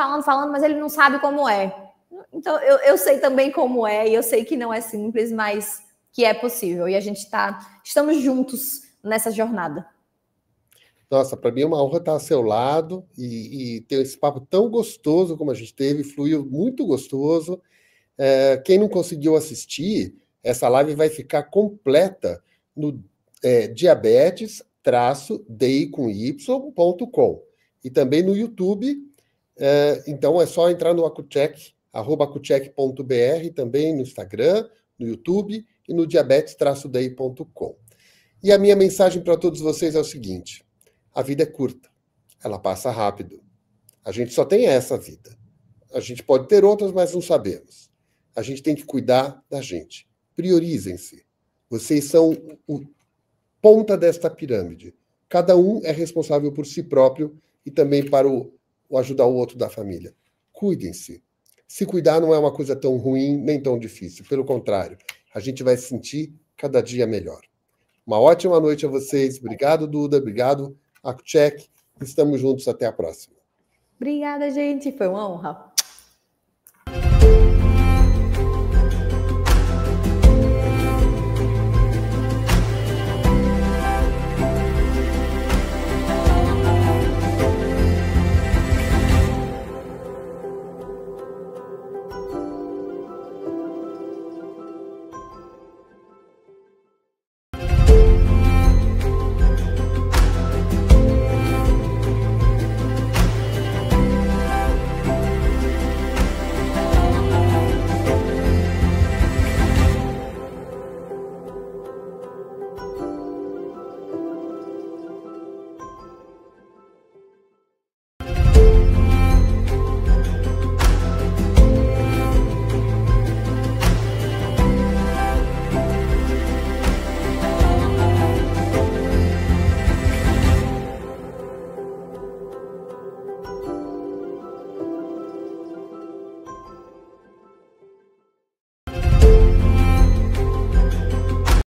mas ele não sabe como é. Então, eu sei também como é, e eu sei que não é simples, mas que é possível, e a gente estamos juntos nessa jornada. Nossa, para mim é uma honra estar ao seu lado e ter esse papo tão gostoso como a gente teve, fluiu muito gostoso. Quem não conseguiu assistir, essa live vai ficar completa no diabetes-day.com e também no YouTube. Então é só entrar no AcuCheck, @acucheck.br, também no Instagram, no YouTube e no diabetes-day.com. E a minha mensagem para todos vocês é o seguinte: a vida é curta, ela passa rápido. A gente só tem essa vida. A gente pode ter outras, mas não sabemos. A gente tem que cuidar da gente. Priorizem-se. Vocês são o ponta desta pirâmide. Cada um é responsável por si próprio e também para o ajudar o outro da família. Cuidem-se. Se cuidar não é uma coisa tão ruim nem tão difícil. Pelo contrário, a gente vai se sentir cada dia melhor. Uma ótima noite a vocês. Obrigado, Duda. Obrigado, AcuCheck. Estamos juntos. Até a próxima. Obrigada, gente. Foi uma honra.